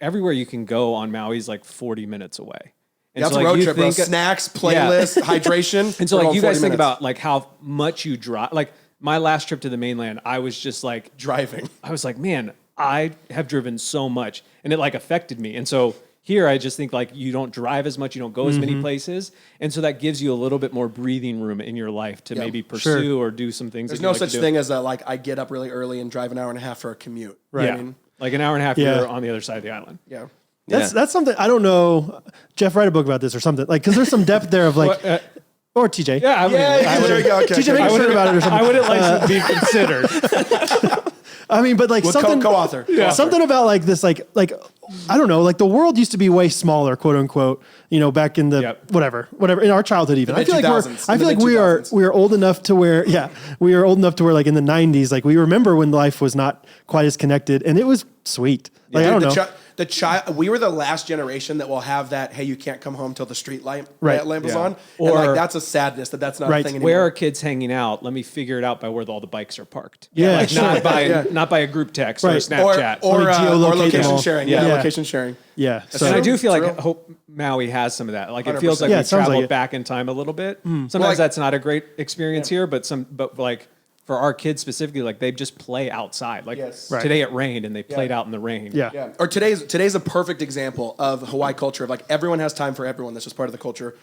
S6: everywhere you can go on Maui is like 40 minutes away. And
S2: That's
S6: so,
S2: a
S6: like,
S2: road
S6: you
S2: trip, bro.
S6: think-
S2: Snacks, playlist, hydration.
S6: And so like you guys think
S2: minutes.
S6: about like how much you drive. Like my last trip to the mainland, I was just like
S2: driving.
S6: I was like, man, I have driven so much and it like affected me. And so here I just think like you don't drive as much, you don't go as many places. And so that gives you a little bit more breathing room in your life to maybe pursue or do some things.
S2: There's
S6: that
S2: no
S6: you like
S2: such
S6: to do.
S2: thing as like I get up really early and drive an hour and a half for a commute.
S3: Right.
S6: Yeah. Like an hour and a half, you're on the other side of the island.
S2: Yeah.
S3: That's something I don't know. Jeff, write a book about this or something. Like, because there's some depth there of like, or TJ.
S6: Yeah,
S2: There you go. Okay,
S3: TJ, make sure about it or something.
S6: I wouldn't like to be considered.
S3: I mean, but like something,
S2: co-author.
S3: something about like this, like I don't know, like the world used to be way smaller, quote unquote. You know, back in the whatever in our childhood, even. I feel like we are old enough to where we are old enough to where like in the 90s, like we remember when life was not quite as connected, and it was sweet. Like I don't know.
S2: We were the last generation that will have that. Hey, you can't come home till the street lamp is on.
S6: Or
S2: and like that's a sadness that's not a thing anymore.
S6: Where are kids hanging out? Let me figure it out by where all the bikes are parked.
S3: Yeah,
S6: like not by a group text or a Snapchat
S2: or
S3: geolocate
S2: location
S3: them all.
S2: sharing.
S3: Yeah.
S2: Location sharing.
S3: Yeah.
S6: And I do feel like Hope Maui has some of that. Like it feels like we traveled back in time a little bit. Sometimes that's not a great experience here, but like for our kids specifically, like they just play outside. Like today it rained and they played out in the rain.
S3: Yeah.
S2: Or today's a perfect example of Hawaii culture of like everyone has time for everyone. That's just part of the culture.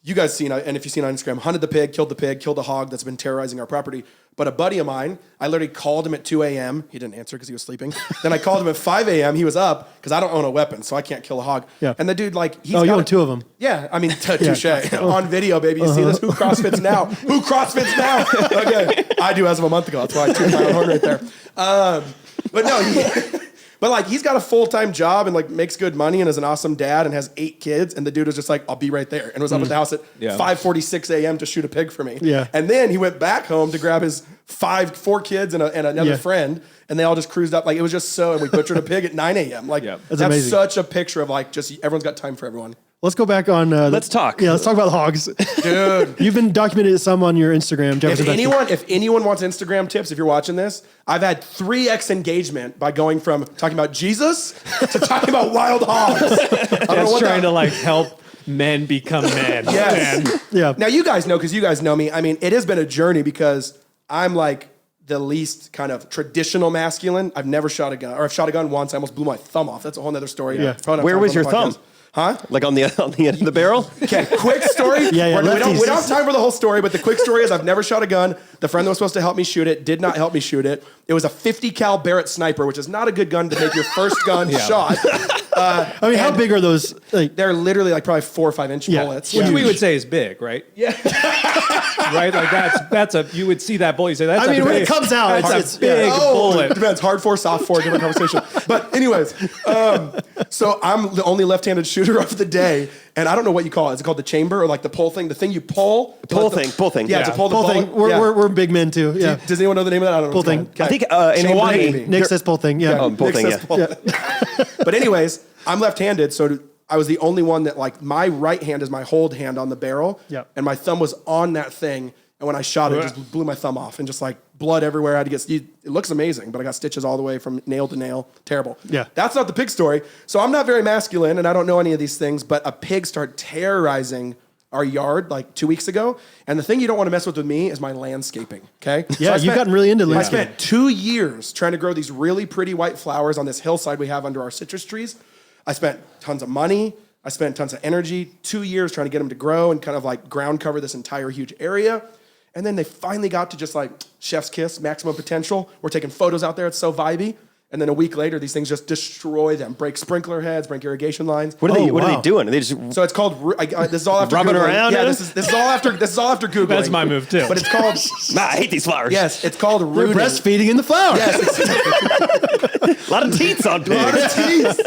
S2: You guys seen, and if you've seen on Instagram, hunted the pig, killed the hog that's been terrorizing our property. But a buddy of mine, I literally called him at 2 a.m. He didn't answer because he was sleeping. Then I called him at 5 a.m. He was up because I don't own a weapon, so I can't kill a hog.
S3: Yeah.
S2: And the dude, like, he's
S3: you own two of them.
S2: Yeah, I mean, touche. On video, baby. You see this? Who CrossFits now? Who CrossFits now? Okay. I do as of a month ago. That's why I took my own horn right there. But no, but like he's got a full-time job and like makes good money and is an awesome dad and has 8 kids. And the dude was just like, I'll be right there. And was up at the house at 5:46 a.m. to shoot a pig for me.
S3: Yeah.
S2: And then he went back home to grab his 4 kids and another friend. And they all just cruised up. Like it was just and we butchered a pig at 9 a.m. Like that's
S3: amazing.
S2: such a picture of like just everyone's got time for everyone.
S3: Let's go back on.
S1: Let's talk.
S3: Yeah, let's talk about hogs.
S2: Dude.
S3: You've been documented some on your Instagram, Jefferson Bethke.
S2: If anyone wants Instagram tips, if you're watching this, I've had 3x engagement by going from talking about Jesus to talking about wild hogs.
S6: That's trying to like help men become men.
S2: Yes.
S6: Man.
S3: Yeah.
S2: Now you guys know, because you guys know me. I mean, it has been a journey because I'm like the least kind of traditional masculine. I've never shot a gun, or I've shot a gun once. I almost blew my thumb off. That's a whole nother story.
S3: Yeah.
S2: Where
S1: was your thumb?
S2: Huh?
S1: Like on the end of the barrel?
S2: Okay, quick story. We don't have time for the whole story, but the quick story is I've never shot a gun. The friend that was supposed to help me shoot it did not help me shoot it. It was a 50 cal Barrett sniper, which is not a good gun to make your first gun shot.
S3: I mean, how big are those? Like,
S2: They're literally like probably 4 or 5 inch
S3: Yeah.
S2: bullets.
S6: Which we would say is big, right?
S2: Yeah.
S6: Right? Like that's a, you would see that bullet, you say, that's
S3: I mean,
S6: a
S3: when
S6: big,
S3: it comes out,
S6: that's
S3: it's
S6: a big bullet.
S2: Depends. Hard 4, soft 4, different conversation. But anyways, so I'm the only left-handed shooter of the day. And I don't know what you call it. Is it called the chamber or like the pull thing? The thing you pull?
S1: Pull thing.
S2: Yeah, to pull the
S3: pull
S2: bullet.
S3: thing. We're big men too. Yeah.
S2: Does anyone know the name of that? I don't know.
S3: Pull
S2: what it's
S3: thing.
S2: called.
S1: I think in Hawaii,
S2: Maybe.
S3: Nick says pull thing. Yeah.
S1: pull
S2: Nick
S1: thing,
S2: says
S1: yeah.
S2: pull. But anyways, I'm left-handed, so I was the only one that like my right hand is my hold hand on the barrel,
S3: Yep.
S2: and my thumb was on that thing. And when I shot it, it just blew my thumb off and just like blood everywhere. I had to get. It looks amazing, but I got stitches all the way from nail to nail. Terrible.
S3: Yeah.
S2: That's not the pig story. So I'm not very masculine, and I don't know any of these things. But a pig started terrorizing our yard like 2 weeks ago. And the thing you don't want to mess with me is my landscaping. Okay.
S3: Yeah, you've gotten really into landscaping.
S2: I spent 2 years trying to grow these really pretty white flowers on this hillside we have under our citrus trees. I spent tons of money. I spent tons of energy. 2 years trying to get them to grow and kind of like ground cover this entire huge area. And then they finally got to just like chef's kiss, maximum potential. We're taking photos out there. It's so vibey. And then a week later, these things just destroy them. Break sprinkler heads, break irrigation lines.
S1: What are they?
S3: Oh,
S1: What are
S3: wow.
S1: they doing? Are they just
S2: So it's called. This is all after
S1: Rubbing
S2: Googling.
S1: around
S2: Yeah,
S1: in
S2: this is all after. This is all after Googling.
S6: That's my move too.
S2: But it's called.
S1: I hate these flowers.
S2: Yes, it's called
S3: They're
S2: rooting.
S3: breastfeeding in the flower.
S2: Yes,
S1: a lot of teats on pigs.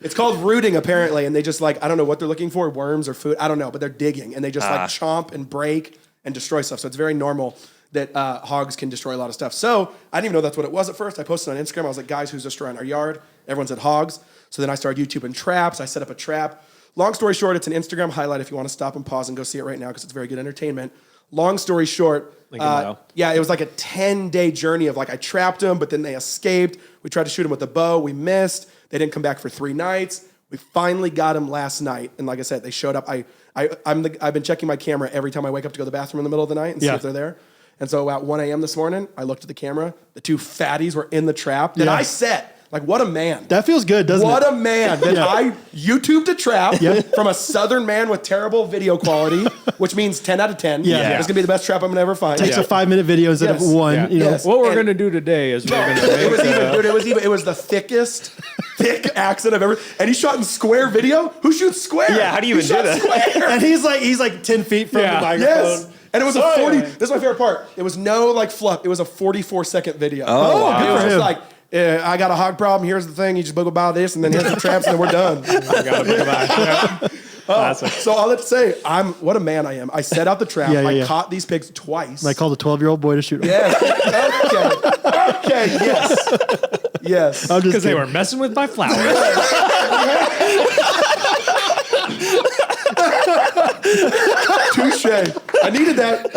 S2: it's called rooting apparently, and they just like I don't know what they're looking for, worms or food. I don't know, but they're digging and they just like chomp and break and destroy stuff. So it's very normal that hogs can destroy a lot of stuff. So I didn't even know that's what it was at first. I posted on Instagram. I was like, guys, who's destroying our yard? Everyone said hogs. So then I started YouTubing traps. I set up a trap. Long story short, it's an Instagram highlight if you want to stop and pause and go see it right now because it's very good entertainment. Long story short,
S6: Link in below.
S2: yeah, it was like a 10-day journey of like I trapped them, but then they escaped. We tried to shoot them with a bow. We missed. They didn't come back for 3 nights. We finally got them last night. And like I said, they showed up. I've been checking my camera every time I wake up to go to the bathroom in the middle of the night and see if they're there. And so at 1 a.m. this morning, I looked at the camera. The 2 fatties were in the trap that I set. Like, what a man.
S3: That feels good, doesn't
S2: What
S3: it?
S2: a man that I YouTubed a trap from a southern man with terrible video quality, which means 10 out of 10.
S3: Yeah.
S2: It's going to be the best trap I'm going to ever find.
S3: Takes a 5-minute video instead
S2: Yes.
S3: of one.
S6: Yeah.
S3: You know.
S2: Yes.
S6: What we're
S2: And-
S6: going to do today is we're going to
S2: It was
S6: make
S2: even, dude, it was the thickest, thick accent I've ever. And he shot in square video. Who shoots square?
S1: Yeah, how do you
S2: He
S1: even do
S2: shot
S1: that?
S2: Square.
S3: And he's like 10 feet from
S6: Yeah.
S3: the microphone.
S2: Yes. And it was a 40. This is my favorite part. It was no like fluff. It was a 44-second video.
S1: Oh, wow.
S2: It was
S3: Good for
S2: just
S3: him.
S2: like, I got a hog problem. Here's the thing. You just book about this, and then here's the traps, and then we're done.
S6: Classic.
S2: So all that to say, what a man I am. I set out the trap.
S3: Yeah, yeah,
S2: I
S3: yeah.
S2: caught these pigs twice.
S3: I called a 12-year-old boy to shoot him.
S2: Yes. Okay. Yes. Yes.
S3: I'm just
S6: Because they
S3: kidding.
S6: were messing with my flowers.
S2: Touche. I needed that.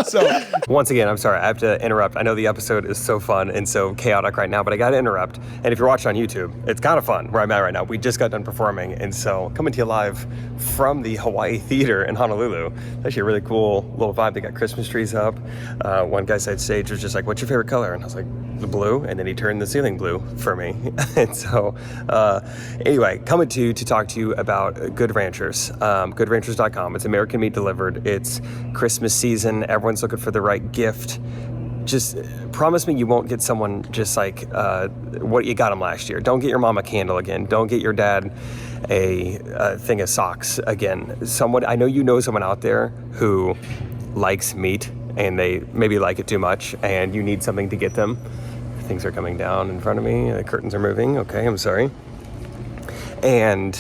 S2: So
S1: Once again, I'm sorry, I have to interrupt. I know the episode is so fun and so chaotic right now, but I got to interrupt. And if you're watching on YouTube, it's kind of fun where I'm at right now. We just got done performing, and so coming to you live from the Hawaii Theater in Honolulu. It's actually a really cool little vibe. They got Christmas trees up. One guy side stage was just like, "What's your favorite color?" And I was like, "The blue." And then he turned the ceiling blue for me. And so, anyway, coming to talk to you about Good Ranchers. GoodRanchers.com. It's American meat delivered. It's Christmas season. Everyone's looking for the right gift. Just promise me you won't get someone just like what you got them last year. Don't get your mom a candle again. Don't get your dad a thing of socks again. I know you know someone out there who likes meat and they maybe like it too much and you need something to get them. Things are coming down in front of me. The curtains are moving. Okay, I'm sorry. And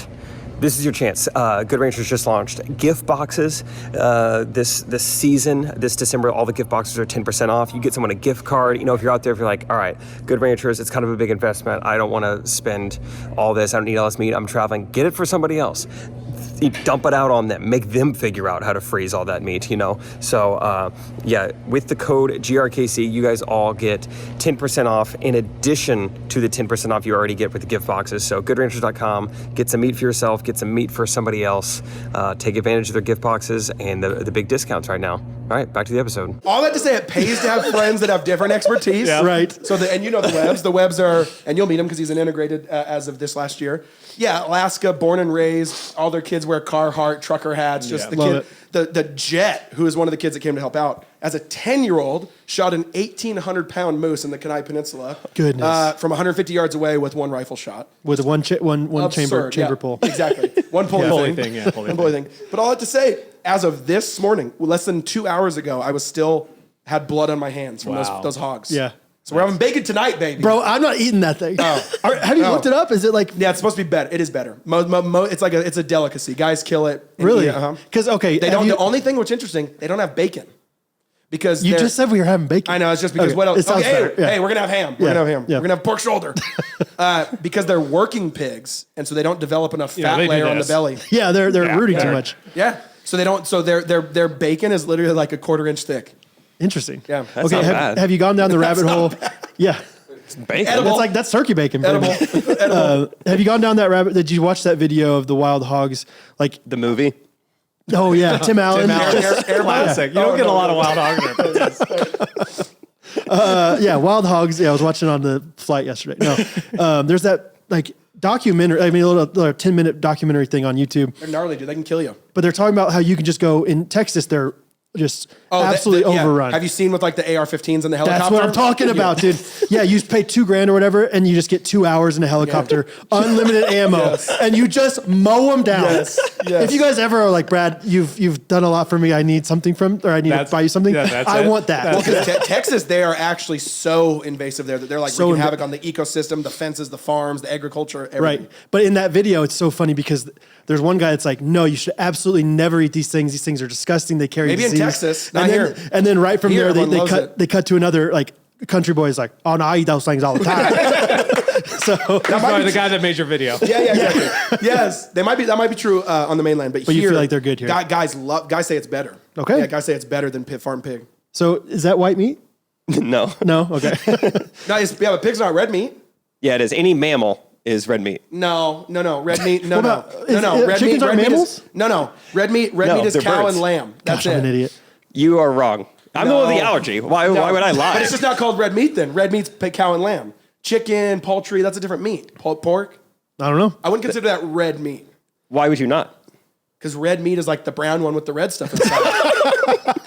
S1: this is your chance. Good Ranchers just launched gift boxes this season. This December, all the gift boxes are 10% off. You get someone a gift card. You know, if you're out there, if you're like, all right, Good Ranchers, it's kind of a big investment. I don't want to spend all this. I don't need all this meat. I'm traveling. Get it for somebody else. You dump it out on them. Make them figure out how to freeze all that meat, you know? So, yeah, with the code GRKC, you guys all get 10% off in addition to the 10% off you already get with the gift boxes. So GoodRanchers.com, get some meat for yourself, get some meat for somebody else. Take advantage of their gift boxes and the big discounts right now. All right, back to the episode.
S2: All that to say, it pays to have friends that have different expertise.
S3: Right.
S2: So, and you know the Webbs. The Webbs are, and you'll meet him because he's an integrated as of this last year. Yeah, Alaska, born and raised. All their kids wear Carhartt trucker hats. Just the
S3: Love
S2: kid, the Jet, who is one of the kids that came to help out, as a 10-year-old, shot an 1,800-pound moose in the Kenai Peninsula.
S3: Goodness.
S2: From 150 yards away with one rifle shot.
S3: With one
S2: Absurd,
S3: chamber pull.
S2: Exactly. One pulley
S6: Pulley
S2: thing.
S6: thing, yeah.
S2: One pulley thing. But all that to say, as of this morning, less than 2 hours ago, I was still had blood on my hands from
S6: Wow.
S2: those hogs.
S3: Yeah.
S2: So we're having bacon tonight, baby.
S3: Bro, I'm not eating that thing. Have you looked it up? Is it like
S2: Yeah, it's supposed to be better. It is better. It's like it's a delicacy. Guys kill it. and
S3: really?
S2: eat it,
S3: Because okay,
S2: They don't. The only thing which is interesting, they don't have bacon. Because
S3: you
S2: they're-
S3: just said we were having bacon.
S2: I know, it's just because
S3: Okay,
S2: what else?
S3: it sounds
S2: Okay,
S3: better. Yeah.
S2: hey, we're gonna have ham. We're
S3: Yeah.
S2: gonna have ham.
S3: Yeah.
S2: We're gonna have pork shoulder. Because they're working pigs, and so they don't develop enough fat
S6: they do
S2: layer on the
S6: this.
S2: belly.
S3: Yeah, they're rooting too much.
S2: Yeah. So they don't. So their bacon is literally like a 1/4 inch thick.
S3: Interesting.
S2: Yeah.
S1: That's
S3: Okay,
S1: not
S3: have,
S1: bad.
S3: have you gone down the rabbit hole? Yeah.
S1: Bacon.
S2: Edible.
S3: That's turkey bacon. bro.
S2: Edible.
S3: Have you gone down that rabbit? Did you watch that video of the wild hogs? Like,
S1: The movie.
S3: oh yeah, Tim Allen.
S6: Classic. You don't get a lot of wild hog references.
S3: Yeah, wild hogs. Yeah, I was watching on the flight yesterday. No, there's that like documentary. I mean, a little 10-minute documentary thing on YouTube.
S2: They're gnarly, dude. They can kill you.
S3: But they're talking about how you can just go in Texas. They're just absolutely
S2: yeah.
S3: overrun.
S2: Have you seen with like the AR-15s and the helicopter?
S3: That's what I'm talking about, dude. Yeah, you pay $2,000 or whatever, and you just get 2 hours in a helicopter, unlimited ammo, and you just mow them down.
S2: Yes.
S3: If you guys ever are like, Brad, you've done a lot for me. I need something I need to buy you something. I want that.
S2: Well, because Texas, they are actually so invasive there that they're like
S3: So
S2: wreaking havoc on the ecosystem, the fences, the farms, the agriculture, everything.
S3: Right. But in that video, it's so funny because there's one guy that's like, no, you should absolutely never eat these things. These things are disgusting. They carry
S2: Maybe in
S3: disease.
S2: Texas, not
S3: and then,
S2: here.
S3: And then right from
S2: Here,
S3: there,
S2: everyone loves
S3: they cut to another like country boy is like, oh no, I eat those things all the time. So
S6: Probably the guy that made your video.
S2: Yeah, exactly. Yes, that might be true on the mainland, but
S3: you
S2: here,
S3: feel like they're good here.
S2: Guys say it's better.
S3: Okay.
S2: Yeah, guys say it's better than farm pig.
S3: So is that white meat?
S1: No.
S3: No. Okay.
S2: No, but pig's not red meat.
S1: Yeah, it is. Any mammal is red meat.
S2: No, red meat. No. Red
S3: chickens
S2: meat.
S3: aren't
S2: Red meat
S3: mammals?
S2: is, no. Red meat is
S1: they're
S2: cow
S1: birds.
S2: and lamb. That's
S3: Gosh, I'm
S2: it.
S3: an idiot.
S1: You are wrong. I'm the one with the
S2: No.
S1: allergy. Why
S2: No.
S1: would I lie?
S2: But it's just not called red meat then. Red meat's cow and lamb. Chicken, poultry, that's a different meat. Pork.
S3: I don't know.
S2: I wouldn't consider that red meat.
S1: Why would you not?
S2: Because red meat is like the brown one with the red stuff inside.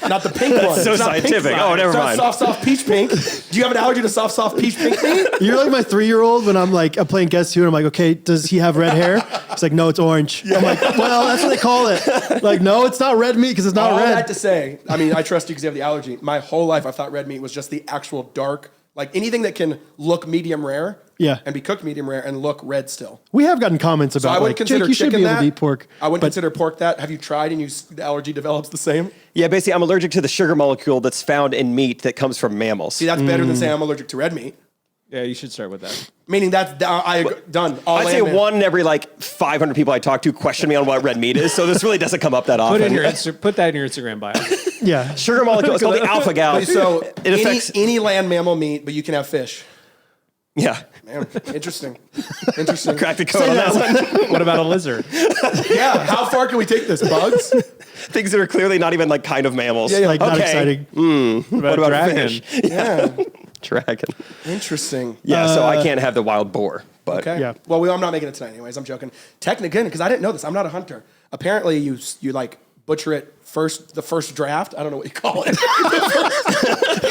S2: Not the pink one.
S1: So
S2: It's not pink
S1: scientific.
S2: side.
S1: Oh, never
S2: It's not
S1: mind.
S2: soft peach pink. Do you have an allergy to soft peach pink meat?
S3: You're like my 3-year-old when I'm playing Guess Who, and I'm like, okay, does he have red hair? He's like, no, it's orange. I'm like, well, that's what they call it. Like, no, it's not red meat because it's not
S2: All
S3: red.
S2: that to say, I mean, I trust you because you have the allergy. My whole life, I thought red meat was just the actual dark, like anything that can look medium rare.
S3: Yeah.
S2: And be cooked medium rare and look red still.
S3: We have gotten comments
S2: So
S3: about
S2: I would
S3: like,
S2: consider
S3: Jake, you should
S2: chicken
S3: be able
S2: that.
S3: to eat pork.
S2: I wouldn't
S3: but
S2: consider pork that. Have you tried and the allergy develops the same?
S1: Yeah, basically, I'm allergic to the sugar molecule that's found in meat that comes from mammals.
S2: See, that's better than saying I'm allergic to red meat.
S6: Yeah, you should start with that.
S2: Meaning that's done. All
S1: I'd say
S2: lamb.
S1: one in every 500 people I talk to question me on what red meat is. So this really doesn't come up that often.
S6: Put that in your Instagram bio.
S3: Yeah.
S1: Sugar molecule. It's called the alpha gal.
S2: So
S1: it affects.
S2: any land mammal meat, but you can have fish.
S1: Yeah.
S2: Man, interesting. Interesting.
S1: Crack the code on that one.
S6: What about a lizard?
S2: Yeah, how far can we take this? Bugs?
S1: Things that are clearly not even kind of mammals.
S2: Yeah,
S3: Like, not exciting.
S1: What about
S6: dragon?
S1: fish?
S2: Yeah.
S1: Dragon.
S2: Interesting.
S1: Yeah, so I can't have the wild boar. But
S2: Okay.
S3: Yeah.
S2: Well, I'm not making it tonight anyways. I'm joking. Technically, because I didn't know this. I'm not a hunter. Apparently, you butcher it the first draft. I don't know what you call it.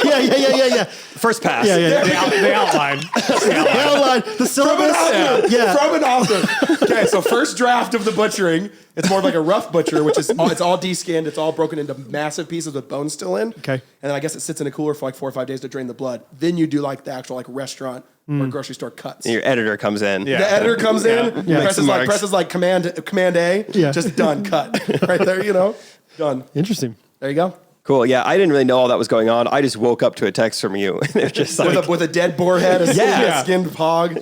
S3: Yeah.
S1: first pass.
S3: Yeah.
S6: The outline.
S3: The outline, the syllabus. Yeah.
S2: From an author. Okay, so first draft of the butchering. It's more of like a rough butcher, which is it's all deskinned. It's all broken into massive pieces with bones still in.
S3: Okay.
S2: And then I guess it sits in a cooler for 4 or 5 days to drain the blood. Then you do the actual restaurant or grocery store cuts.
S1: And your editor comes in.
S6: Yeah.
S2: The editor comes in,
S3: Yeah.
S2: presses command A,
S3: Yeah.
S2: just done, cut. Right there, done.
S3: Interesting.
S2: There you go.
S1: Cool. Yeah, I didn't really know all that was going on. I just woke up to a text from you. And it's just
S2: With a dead boar head, a
S1: Yeah.
S2: skinned hog.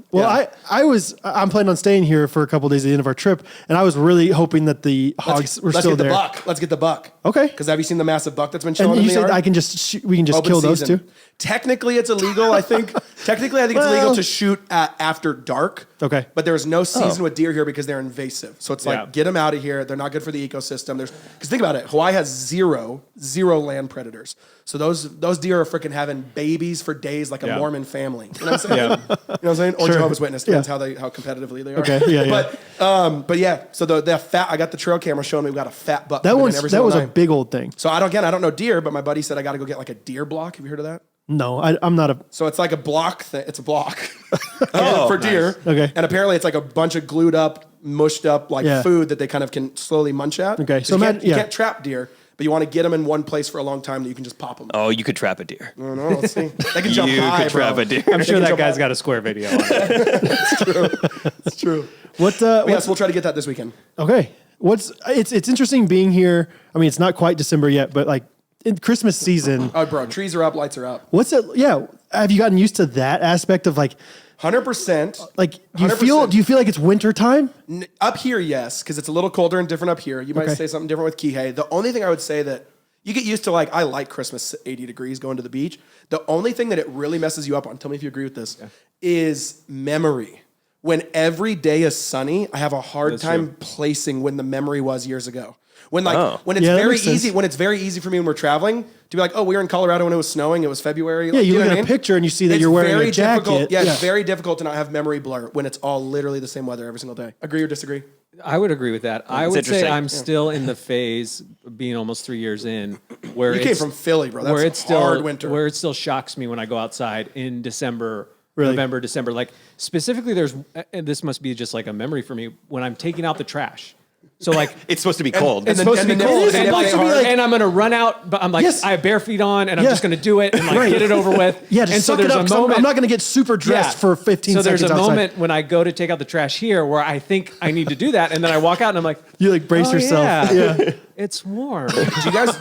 S3: Well, I'm planning on staying here for a couple of days at the end of our trip, and I was really hoping that the hogs were
S2: Let's
S3: still
S2: get the
S3: there.
S2: buck. Let's get the buck.
S3: Okay.
S2: Because have you seen the massive buck that's been shown
S3: And
S2: in
S3: you
S2: the
S3: said
S2: yard?
S3: I can we can just
S2: Open
S3: kill those
S2: season.
S3: two.
S2: Technically, it's illegal. I think. Technically, I think it's illegal to shoot after dark.
S3: Okay.
S2: But there's no season with deer here because they're invasive. So it's like,
S6: Yeah.
S2: get them out of here. They're not good for the ecosystem. Because think about it. Hawaii has zero land predators. So those deer are freaking having babies for days like a Mormon family. You know what I'm saying?
S6: Yeah.
S2: You know what I'm saying? Or
S3: Sure.
S2: Jehovah's Witness. Depends
S3: Yeah.
S2: how competitively they are.
S3: Okay. Yeah.
S2: But yeah. So the fat, I got the trail camera showing me we got a fat buck.
S3: That
S2: coming in
S3: one's
S2: every
S3: that
S2: single
S3: was a
S2: night.
S3: big old thing.
S2: So I don't know deer, but my buddy said I got to go get like a deer block. Have you heard of that?
S3: No, I'm not a.
S2: So it's like a block thing. It's a block
S1: Oh,
S2: for deer.
S1: nice.
S3: Okay.
S2: And apparently it's like a bunch of glued up, mushed up like
S3: Yeah.
S2: food that they kind of can slowly munch at.
S3: Okay,
S2: 'Cause
S3: so
S2: you can't trap deer, but you want to get them in one place for a long time that you can just pop them.
S1: Oh, you could trap a deer.
S2: I don't know. Let's see. They can jump
S1: You
S2: high,
S1: could trap
S2: bro.
S1: a deer.
S6: I'm sure that
S2: jump
S6: guy's
S2: out.
S6: got a square video on it.
S2: It's true.
S3: What?
S2: Yes, we'll try to get that this weekend.
S3: Okay. It's interesting being here. I mean, it's not quite December yet, but like in Christmas season,
S2: Oh, bro, trees are up, lights are up.
S3: what's it? Yeah. Have you gotten used to that aspect of like
S2: 100%.
S3: do you
S2: 100%.
S3: feel like it's winter time?
S2: Up here, yes, because it's a little colder and different up here. You might
S3: Okay.
S2: say something different with Kihei. The only thing I would say that you get used to, like, I like Christmas 80 degrees going to the beach. The only thing that it really messes you up on, tell me if you agree with this, is memory. When every day is sunny, I have a hard time placing when the memory was years ago. When when it's
S3: Yeah, that
S2: very
S3: makes sense.
S2: easy, when it's very easy for me when we're traveling to be like, oh, we were in Colorado when it was snowing, it was February.
S3: Yeah, you
S2: know
S3: look
S2: what
S3: at
S2: I
S3: a
S2: mean?
S3: picture and you see that
S2: It's
S3: you're wearing
S2: very
S3: a jacket.
S2: difficult. Yeah,
S3: Yeah.
S2: it's very difficult to not have memory blur when it's all literally the same weather every single day. Agree or disagree?
S6: I would agree with that. I would say
S1: interesting.
S6: I'm still in the phase, being almost 3 years in, where
S2: You came from Philly, bro. That's
S6: where it's still
S2: hard winter.
S6: where it still shocks me when I go outside in December,
S3: Really?
S6: November, December. Like specifically, and this must be just like a memory for me when I'm taking out the trash. So like
S1: It's supposed to be cold.
S6: it's
S2: the-
S6: supposed to be
S2: and the
S6: cold,
S2: nipples-
S6: and,
S2: the
S6: like,
S2: nipples are hard.
S6: and I'm gonna run out, but I'm like
S3: Yes.
S6: I have bare feet on, and I'm
S3: Yeah.
S6: just gonna do it and like
S3: Right.
S6: get it over with.
S3: Yeah, just
S6: and so
S3: suck it
S6: there's
S3: up.
S6: a
S3: 'Cause I'm
S6: moment.
S3: not going to get super dressed for 15
S6: So
S3: seconds
S6: there's a
S3: outside.
S6: moment when I go to take out the trash here where I think I need to do that, and then I walk out and I'm like,
S3: You like brace
S6: oh,
S3: yourself.
S6: Yeah. It's warm.
S2: Do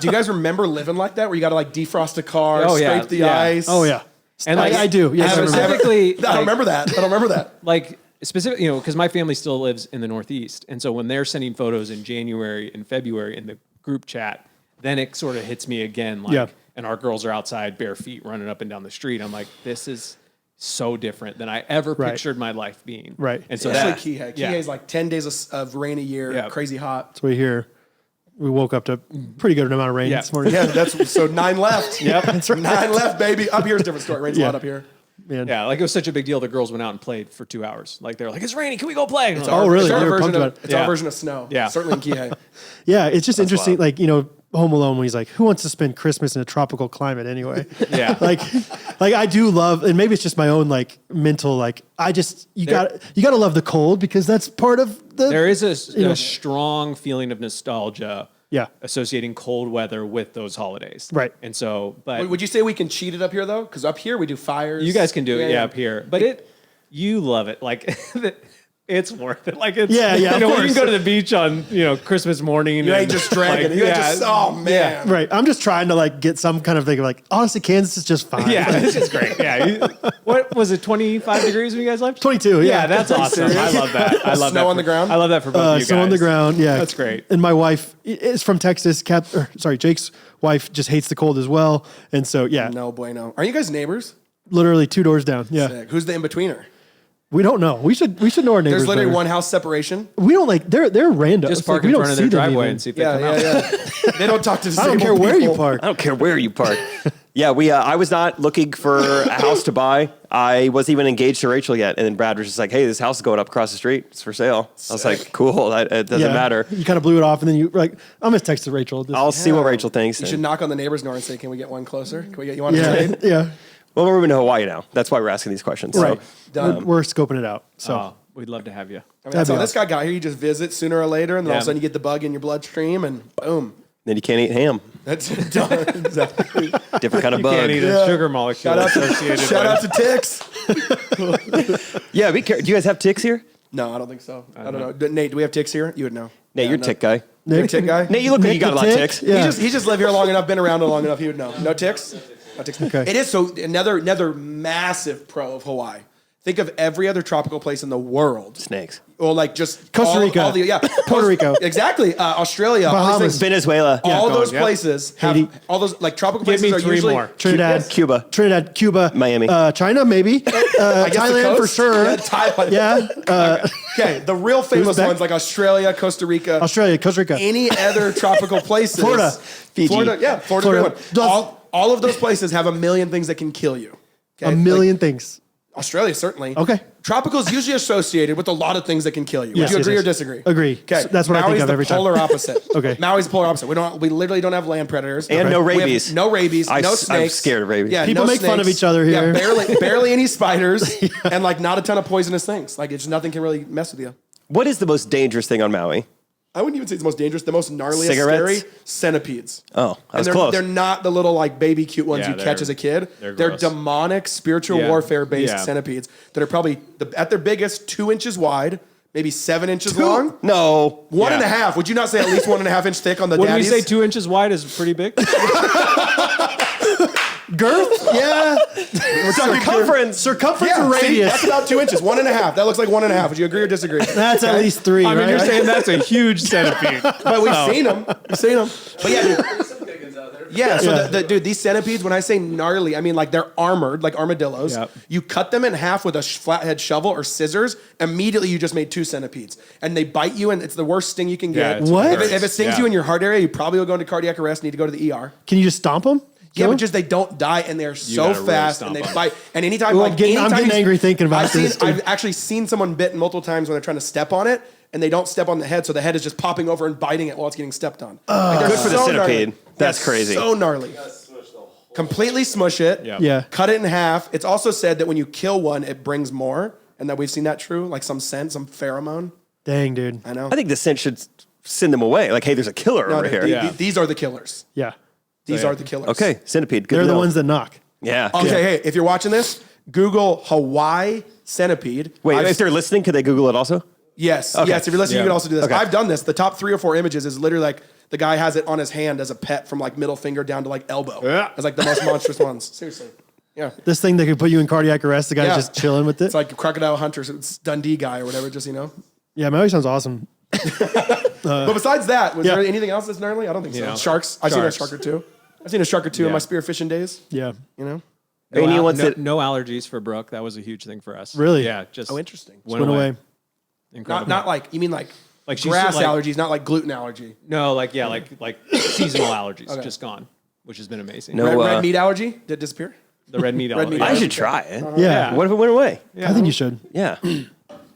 S2: you guys remember living like that, where you got to like defrost a car,
S6: Oh, yeah.
S2: scrape the
S6: Yeah.
S2: ice?
S3: Oh yeah.
S6: And
S3: I,
S6: like,
S3: I do. Yes, I remember.
S6: specifically,
S2: I don't remember that. I don't remember that.
S6: like specific, because my family still lives in the Northeast, and so when they're sending photos in January and February in the group chat, then it sort of hits me again. Like,
S3: Yeah.
S6: and our girls are outside bare feet running up and down the street. I'm like, this is so different than I ever
S3: Right.
S6: pictured my life being.
S3: Right.
S6: And so
S2: Especially
S6: that,
S2: Kihei.
S6: yeah.
S2: Kihei's like 10 days of rain a year,
S6: Yeah.
S2: crazy hot.
S3: So we hear we woke up to pretty good amount of rain
S6: Yeah.
S3: this morning.
S2: Yeah, that's so 9 left.
S6: Yep.
S3: That's right.
S2: 9 left, baby. Up here is a different story. Rains a
S3: Yeah.
S2: lot up here.
S3: Man.
S6: Yeah, like it was such a big deal. The girls went out and played for 2 hours. Like they're like, "It's raining. Can we go play?"
S2: It's
S3: Oh,
S2: our-
S3: really?
S2: It's, our
S3: You were
S2: version
S3: pumped
S2: of,
S3: about it.
S2: it's our
S6: Yeah.
S2: version of snow.
S6: Yeah.
S2: Certainly in Kihei.
S3: Yeah, it's just interesting.
S1: wild.
S3: Like, Home Alone when he's like, who wants to spend Christmas in a tropical climate anyway?
S6: Yeah.
S3: like I do love, and maybe it's just my own like mental, like you got to love the cold because that's part of the.
S6: There is a
S3: know.
S6: strong feeling of nostalgia.
S3: Yeah.
S6: Associating cold weather with those holidays.
S3: Right.
S6: And so, but
S2: Would you say we can cheat it up here, though? Because up here we do fires.
S6: you guys can do it, yeah, up here. But you love it. Like, it's worth it. Like, it's,
S3: Yeah,
S6: you
S3: of
S6: know, we
S3: course.
S6: can go to the beach on, Christmas morning.
S2: You ain't just dragging.
S6: Like,
S2: You ain't just, oh, man.
S3: Right. I'm just trying to like get some kind of thing of like, honestly, Kansas is just fine.
S6: Yeah, this is great. Yeah. What was it, 25 degrees when you guys left?
S3: 22. Yeah.
S6: Yeah, that's awesome. I love that. I love that.
S2: Snow on the ground?
S6: I love that for both of you guys.
S3: So on the ground. Yeah.
S6: That's great.
S3: And my wife is from Texas. Jake's wife just hates the cold as well. And so, yeah,
S2: No bueno. Are you guys neighbors?
S3: literally 2 doors down. Yeah.
S2: Sick. Who's the in-betweener?
S3: We don't know. We should know our neighbors.
S2: There's literally
S3: better.
S2: one house separation.
S3: We don't like, they're random.
S6: Just
S3: It's like,
S6: park in
S3: we don't
S6: front of
S3: see
S6: their
S3: them
S6: driveway
S3: even.
S6: and see if they come out.
S2: Yeah. They don't talk to
S3: I don't
S2: disabled
S3: care where you
S2: people.
S3: park.
S1: I don't care where you park. Yeah, I was not looking for a house to buy. I wasn't even engaged to Rachel yet. And then Brad was just like, hey, this house is going up across the street. It's for sale. I was like, cool. It doesn't
S3: Yeah.
S1: matter.
S3: You kind of blew it off, and then you were like, I'm going to text Rachel.
S1: I'll see what Rachel thinks.
S2: You should knock on the neighbor's door and say, can we get one closer? Can we get you on a
S3: Yeah.
S2: trade?
S3: Yeah.
S1: Well, we're moving to Hawaii now. That's why we're asking these questions.
S3: Right.
S1: So,
S2: Done.
S3: We're scoping it out. So,
S6: Oh, we'd love to have you.
S2: I mean,
S3: That'd
S2: that's
S3: be
S2: how this guy got here. You just visit sooner or later, and then all of a
S6: Yeah.
S2: sudden you get the bug in your bloodstream, and boom.
S1: then you can't eat ham.
S2: That's done. Exactly.
S1: Different kind of bug.
S6: Can't eat a sugar molecule associated
S2: Shout
S6: with
S2: out to ticks.
S1: Yeah, be careful. Do you guys have ticks here?
S2: No, I don't think so. I don't know. Nate, do we have ticks here? You would know.
S1: Nate,
S2: Yeah,
S1: you're
S2: no.
S1: a tick guy.
S2: You're a tick guy?
S1: Nate, you look like you got a lot of
S3: the
S1: ticks.
S3: tick? Yeah.
S2: He just lived here long enough, been around it long enough, he would know. No ticks? No ticks.
S3: Okay.
S2: It is so another massive pro of Hawaii. think of every other tropical place in the world.
S1: Snakes.
S2: Or like just
S3: Costa Rica. Puerto Rico.
S2: Exactly. Australia. all these
S3: Bahamas.
S2: things.
S1: Venezuela.
S2: All those
S6: Yep.
S2: places have
S3: Haiti.
S2: all those like tropical
S6: Give
S2: places
S6: me
S2: are
S6: three
S2: usually
S6: more.
S3: Trinidad,
S1: Cuba.
S3: Miami,
S1: Miami.
S3: China, maybe,
S2: I guess the
S3: Thailand for
S2: coast?
S3: sure.
S2: Yeah, Thailand.
S3: Yeah,
S2: Okay, the real famous
S3: Uzbek?
S2: ones like Australia, Costa Rica,
S3: Australia, Costa Rica.
S2: any other tropical places.
S3: Florida.
S1: Fiji.
S2: Florida,
S3: Florida.
S2: great one. All of those places have a million things that can kill you. Okay?
S3: A million
S2: Like,
S3: things.
S2: Australia, certainly.
S3: Okay.
S2: Tropical is usually associated with a lot of things that can kill you.
S3: Yes,
S2: Would you
S3: yes,
S2: agree
S3: yes.
S2: or disagree?
S3: Agree.
S2: Okay.
S3: So that's what I think
S2: Maui's
S3: of
S2: the
S3: every time.
S2: polar opposite.
S3: Okay.
S2: Maui's the polar opposite. We literally don't have land predators.
S1: And no
S2: We have
S1: rabies.
S2: no rabies. No
S1: I'm
S2: snakes.
S1: scared of rabies.
S2: Yeah,
S3: People
S2: no
S3: make fun of
S2: snakes.
S3: each other here.
S2: Yeah, barely any spiders, and like not a ton of poisonous things. Like it's nothing can really mess with you.
S1: What is the most dangerous thing on Maui?
S2: I wouldn't even say it's the most dangerous. The most gnarliest,
S1: Cigarettes?
S2: scary centipedes.
S1: Oh, I was
S2: and
S1: close.
S2: they're not the little like baby cute ones
S6: Yeah,
S2: you catch
S6: they're-
S2: as a kid.
S6: they're
S2: They're
S6: gross.
S2: demonic, spiritual
S6: Yeah.
S2: warfare based
S6: Yeah.
S2: centipedes that are probably at their biggest 2 inches wide, maybe 7 inches long.
S1: No.
S2: One and a
S6: Yeah.
S2: half. Would you not say at least 1.5 inch thick on the
S6: Wouldn't we
S2: daddies?
S6: say 2 inches wide is pretty big?
S3: Girth? Yeah.
S1: Circumference.
S3: Circumference
S2: Yeah,
S3: or
S2: see,
S3: radius?
S2: that's about 2 inches. 1.5. That looks like 1.5. Would you agree or disagree?
S3: That's at least 3,
S6: I mean,
S3: right?
S6: you're saying that's a huge centipede.
S2: But we've seen them. We've seen them. But yeah, dude. Yeah, so
S3: Yeah.
S2: dude, these centipedes, when I say gnarly, I mean like they're armored, like armadillos.
S6: Yep.
S2: You cut them in half with a flathead shovel or scissors, immediately you just made 2 centipedes. And they bite you, and it's the worst sting you can
S6: Yeah,
S2: get.
S6: it's
S3: What?
S2: If it stings
S6: Yeah.
S2: you in your heart area, you probably will go into cardiac arrest, need to go to the ER.
S3: Can you just stomp them?
S2: Yeah, but just they don't die, and they're so
S6: gotta really
S2: fast,
S6: stomp
S2: and they
S6: them.
S2: bite. And anytime,
S3: Well,
S2: like,
S3: I'm getting
S2: anytime
S3: angry thinking about this, dude.
S2: I've actually seen someone bitten multiple times when they're trying to step on it, and they don't step on the head, so the head is just popping over and biting it while it's getting stepped on. Like, they're
S1: Good for the
S2: so gnarly.
S1: centipede. That's
S2: Yeah,
S1: crazy.
S2: So gnarly. Completely smush it.
S6: Yeah.
S3: Yeah.
S2: Cut it in half. It's also said that when you kill one, it brings more, and that we've seen that true, like some scent, some pheromone.
S3: Dang, dude.
S2: I know.
S1: I think the scent should send them away. Like, hey, there's a killer
S2: No,
S1: over here.
S6: Yeah.
S2: these are the killers.
S3: Yeah.
S2: These
S6: yeah.
S2: are the killers.
S1: Okay, centipede. Good
S3: They're
S1: to
S3: the
S1: know.
S3: ones that knock.
S1: Yeah.
S2: Okay,
S1: Yeah.
S2: hey, if you're watching this, Google Hawaii centipede.
S1: Wait,
S2: I've-
S1: if they're listening, could they Google it also?
S2: Yes,
S1: Okay.
S2: yes. If you're listening,
S6: Yeah.
S2: you can also do this.
S1: Okay.
S2: I've done this. The top 3 or 4 images is literally like the guy has it on his hand as a pet from like middle finger down to like elbow.
S6: Yeah.
S2: It's like the most monstrous ones. Seriously. Yeah.
S3: This thing that could put you in cardiac arrest, the guy's
S2: Yeah.
S3: just chilling with it.
S2: It's like Crocodile Hunters. It's Dundee guy or whatever, just, you know.
S3: Yeah, Maui sounds awesome.
S2: But besides that, was
S3: yeah.
S2: there anything else that's gnarly? I don't think so.
S6: Yeah.
S2: Sharks. I've seen a
S6: Sharks.
S2: shark or two. I've seen a shark or two in
S6: Yeah.
S2: my spearfishing days,
S3: Yeah.
S2: you know.
S1: Any ones that
S6: no allergies for Brooke. That was a huge thing for us.
S3: Really?
S6: Yeah. Just
S2: Oh, interesting.
S6: Went
S3: Went
S6: away.
S3: away.
S6: Incredible.
S2: Not like, you mean like
S6: Like she's
S2: grass
S6: like-
S2: allergies, not like gluten allergy.
S6: No, like like seasonal allergies,
S2: Okay.
S6: just gone, which has been amazing.
S1: No.
S2: Red meat allergy? Did it disappear?
S6: The red meat allergy.
S2: meat
S1: I
S2: allergy.
S1: should try it.
S3: Yeah.
S1: What if it went away?
S3: I think you should.
S1: Yeah.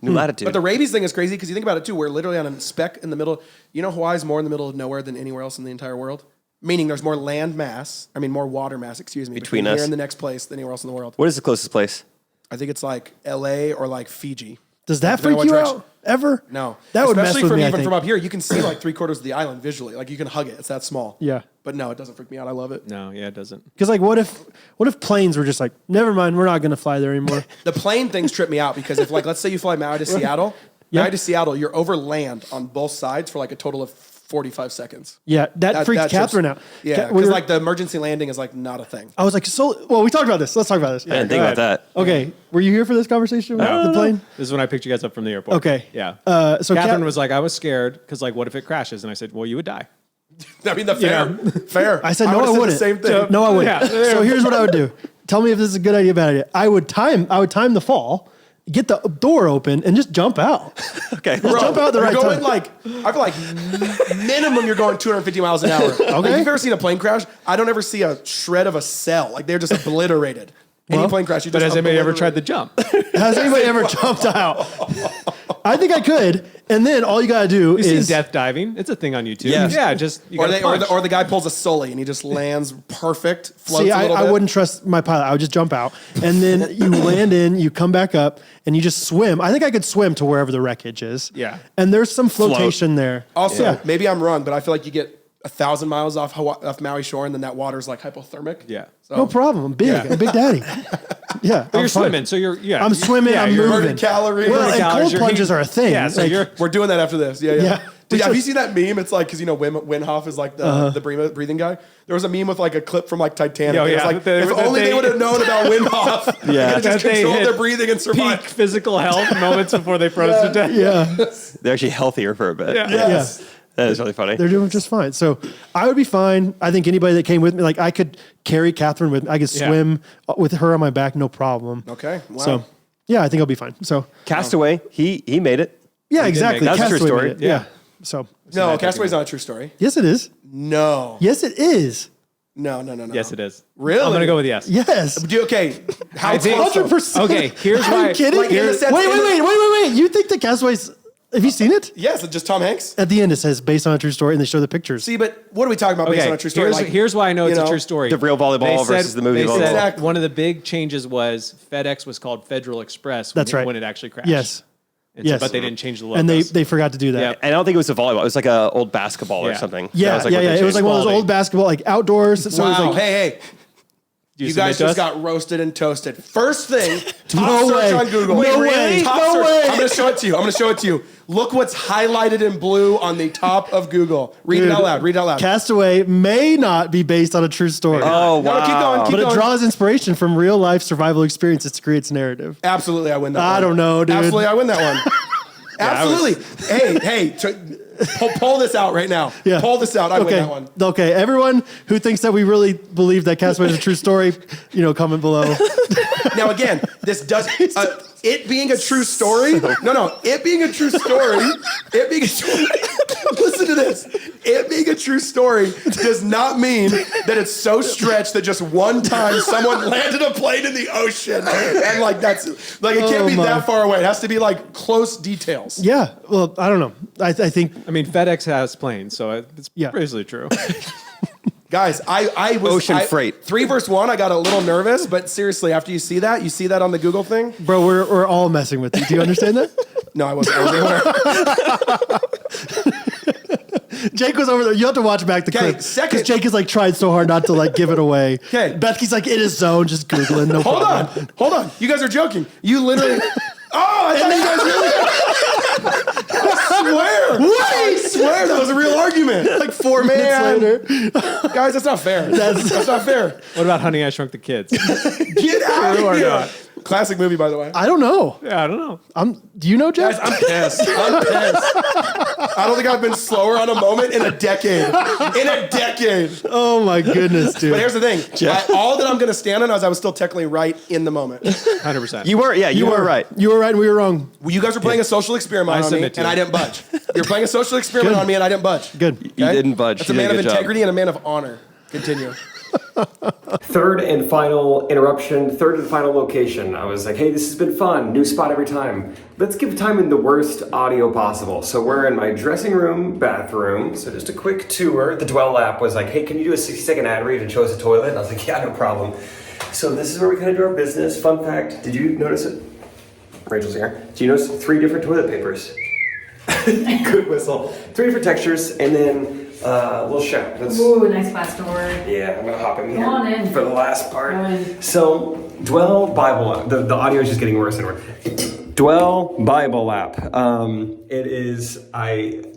S1: New latitude.
S2: But the rabies thing is crazy because you think about it too. We're literally on a speck in the middle. You know, Hawaii's more in the middle of nowhere than anywhere else in the entire world. Meaning there's more land mass. I mean, more water mass. Excuse me.
S1: Between
S2: here
S1: us.
S2: and the next place than anywhere else in the world.
S1: What is the closest place?
S2: I think it's like L.A. or like Fiji.
S3: Does that
S2: Depending
S3: freak
S2: on
S3: you
S2: what direction.
S3: out ever?
S2: No,
S3: That would mess
S2: especially
S3: with
S2: from
S3: me, I
S2: even
S3: think.
S2: from up here. You can see like 3/4 of the island visually. Like you can hug it. It's that small.
S3: Yeah.
S2: But no, it doesn't freak me out. I love it.
S6: No, yeah, it doesn't.
S3: Because like, what if planes were just like, never mind, we're not going to fly there anymore.
S2: The plane things trip me out because if like let's say you fly Maui to Seattle,
S3: Yeah.
S2: Maui to Seattle, you're over land on both sides for like a total of 45 seconds.
S3: Yeah, that freaked
S2: trips-
S3: Catherine out.
S2: Yeah,
S3: We
S2: because
S3: were-
S2: like the emergency landing is like not a thing.
S3: I was like, so. Well, we talked about this. Let's talk about this.
S1: I didn't think about that.
S3: Okay, were you here for this conversation with the plane?
S6: This is when I picked you guys up from the airport.
S3: Okay.
S6: Yeah.
S3: So
S6: Catherine was like, I was scared because like, what if it crashes? And I said, well, you would die.
S2: I mean, fair.
S3: I said no, I
S2: would've said
S3: wouldn't.
S2: The same thing.
S3: No, I wouldn't.
S6: Yeah.
S3: So here's what I would do. Tell me if this is a good idea, bad idea. I would time the fall, get the door open, and just jump out.
S1: Okay.
S3: Just jump out at the
S2: You're
S3: right
S2: going
S3: time.
S2: like I feel like minimum you're going 250 miles an hour. Like, if you've ever seen a plane crash, I don't ever see a shred of a cell. Like they're just obliterated. Any
S3: Well,
S2: plane crash, you
S6: But
S2: just
S6: has anybody ever tried
S2: obliterate.
S6: the jump?
S3: Has anybody ever jumped out? I think I could. And then all you gotta do
S6: You've seen
S3: is
S6: death diving. It's a thing on YouTube.
S1: Yeah.
S6: Yeah, just you
S2: Or,
S6: gotta
S2: they, or,
S6: punch.
S2: the, or the guy pulls a Sully and he just lands perfect, floats
S3: see.
S2: a little bit.
S3: I wouldn't trust my pilot. I would just jump out, and then you land in. You come back up, and you just swim. I think I could swim to wherever the wreckage is.
S6: Yeah.
S3: And there's some flotation there.
S2: Also,
S3: Yeah.
S2: maybe I'm wrong, but I feel like you get 1,000 miles off Maui shore and then that water's like hypothermic.
S6: Yeah.
S2: So,
S3: No problem. I'm big.
S2: Yeah.
S3: I'm Big Daddy. Yeah.
S6: But
S3: I'm
S6: you're
S3: fine.
S6: swimming, so you're
S3: I'm swimming.
S6: Yeah,
S3: I'm
S6: you're
S3: moving.
S2: burning calories.
S3: Well,
S2: Burning
S3: and
S6: calories,
S3: cold
S6: you're
S3: plunges
S6: heating-
S3: are a thing.
S6: Yeah, so
S3: Like,
S6: you're
S2: We're doing that after this. Yeah.
S3: Yeah.
S2: Dude, have you seen that meme? It's like, because Wim Hof is like the breathing guy. There was a meme with like a clip from like Titanic.
S6: Oh,
S2: It was
S6: yeah.
S2: like, if only they would have known about Wim Hof.
S1: Yeah.
S2: They could just
S6: That they
S2: control
S6: hit
S2: their breathing and survive.
S6: Peak physical health moments before they froze to death.
S3: Yeah.
S1: They're actually healthier for a bit.
S6: Yeah.
S2: Yes.
S1: That is really funny.
S3: They're doing just fine. So I would be fine. I think anybody that came with me, like I could carry Catherine with me. I could swim with her on my back, no problem.
S2: Okay. Wow.
S3: So yeah, I think I'll be fine. So
S1: Castaway, he made it.
S3: yeah, exactly.
S1: That's a true
S3: Castaway
S1: story.
S3: made it. Yeah. So
S2: No, Castaway's not a true story.
S3: yes, it is.
S2: No.
S3: Yes, it is.
S2: No.
S6: Yes, it is.
S2: Really?
S6: I'm gonna go with yes.
S3: Yes.
S2: Okay. How
S6: I think-
S2: close?
S3: 100%.
S6: Okay, here's
S3: Are
S6: why.
S3: you kidding?
S2: Like, in the sense-
S3: Wait. You think the Castaways? Have you seen it?
S2: Yes, it's just Tom Hanks.
S3: At the end, it says based on a true story, and they show the pictures.
S2: See, but what are we talking about based on a true story?
S6: Here's why I know it's a true story.
S1: The real volleyball
S6: They
S1: versus the movie
S6: they
S1: volleyball.
S6: said
S2: Exactly.
S6: one of the big changes was FedEx was called Federal Express
S3: That's right.
S6: when it actually crashed.
S3: Yes.
S6: And so-
S3: Yes.
S6: but they didn't change the logo.
S3: And they forgot to do that.
S6: Yep.
S1: And I don't think it was a volleyball. It was like a old basketball or
S6: Yeah.
S1: something.
S3: Yeah,
S1: That was like what they
S3: It was
S1: changed.
S3: like one of those
S6: Quality.
S3: old basketball, like outdoors. So it was
S2: Wow.
S3: like,
S2: Hey. You guys
S6: submit
S2: just
S6: to us?
S2: got roasted and toasted. First thing, top
S3: No
S2: search
S3: way.
S2: on Google.
S3: No way.
S2: Top
S3: No
S2: search.
S3: way.
S2: I'm going to show it to you. Look what's highlighted in blue on the top of Google. Read it out loud.
S3: Castaway may not be based on a true story.
S1: Oh,
S2: No,
S1: wow.
S2: keep going.
S3: but it draws inspiration from real life survival experiences to create its narrative.
S2: Absolutely, I win that one.
S3: I don't know, dude.
S2: Absolutely, I win that one. Absolutely. Pull this out right now.
S3: Yeah.
S2: Pull this out. I win
S3: Okay.
S2: that one.
S3: Okay. Everyone who thinks that we really believe that Castaway is a true story, comment below.
S2: Now, again, this does it being a true story. It being a true story. Listen to this. It being a true story does not mean that it's so stretched that just one time someone landed a plane in the ocean and like that's like it can't be that far away. It has to be like close details.
S3: Yeah. Well, I don't know. I think
S6: I mean, FedEx has planes, so it's
S3: Yeah.
S6: basically true.
S2: Guys, I was
S1: Ocean freight.
S2: 3 verse 1. I got a little nervous, but seriously, after you see that on the Google thing.
S3: bro, we're all messing with you. Do you understand that?
S2: No, I wasn't aware.
S3: Jake was over there. You have to watch back the
S2: Okay,
S3: clip.
S2: second-
S3: Because Jake is like tried so hard not to like give it away.
S2: Okay.
S3: Bethke's like in his zone, just Googling. No
S2: Hold
S3: problem.
S2: on. You guys are joking. You literally. I thought you guys really. I swear that was a real argument. Like 4 minutes
S3: Later.
S2: Guys, that's not fair. That's not fair.
S6: What about Honey, I Shrunk the Kids?
S2: Get out
S6: True
S2: of
S6: or
S2: here.
S6: not?
S2: Classic movie, by the way.
S3: I don't know.
S6: Yeah, I don't know.
S3: Do you know, Jeff?
S2: Guys, I'm pissed. I don't think I've been slower on a moment in a decade.
S3: Oh my goodness, dude.
S2: But here's the thing. All that I'm going to stand on is I was still technically right in the moment.
S6: 100%.
S1: You were, you were right.
S3: You were right and we were wrong.
S2: Well, you guys were playing a social experiment on me,
S6: submit to
S2: and
S6: it.
S2: I didn't budge. You're playing a social experiment on me, and I didn't budge.
S3: Good.
S1: You didn't budge.
S2: That's
S1: You
S2: a man
S1: did
S2: of
S1: a good job.
S2: integrity and a man of honor. Continue.
S8: Third and final interruption, third and final location. I was like, hey, this has been fun. New spot every time. Let's give Timon the worst audio possible. So we're in my dressing room, bathroom. So just a quick tour. The Dwell app was like, hey, can you do a 60-second ad read and show us a toilet? And I was like, yeah, no problem. So this is where we kind of do our business. Fun fact, did you notice it? Rachel's here. Did you notice 3 different toilet papers? Good whistle. 3 different textures, and then a little shout.
S7: Ooh, nice glass door.
S8: Yeah, I'm gonna hop in here
S7: on in.
S8: for the last part.
S7: Go in.
S8: So, Dwell Bible, the audio is just getting worse and worse. Dwell Bible app. It is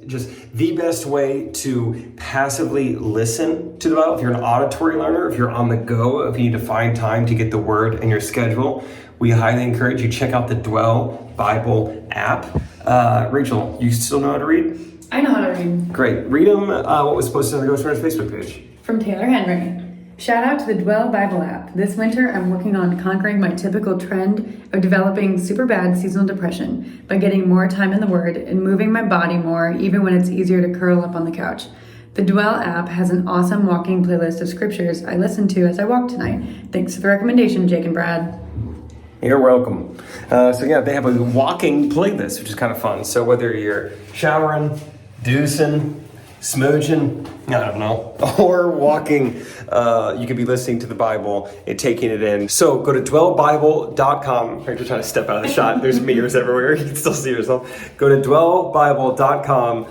S8: just the best way to passively listen to the Bible. If you're an auditory learner, if you're on the go, if you need to find time to get the word in your schedule, we highly encourage you to check out the Dwell Bible app. Rachel, you still know how to read?
S7: I know how to read.
S8: Great. Read them what was posted on the Ghostrunners Facebook page.
S7: From Taylor Henry. Shout out to the Dwell Bible app. This winter, I'm working on conquering my typical trend of developing super bad seasonal depression by getting more time in the Word and moving my body more, even when it's easier to curl up on the couch. The Dwell app has an awesome walking playlist of scriptures I listened to as I walked tonight. Thanks for the recommendation, Jake and Brad.
S8: You're welcome. So yeah, they have a walking playlist, which is kind of fun. So whether you're showering, dousing, smooching, I don't know, or walking, you could be listening to the Bible and taking it in. So go to dwellbible.com. You're just trying to step out of the shot. There's mirrors everywhere. You can still see yourself. Go to dwellbible.com,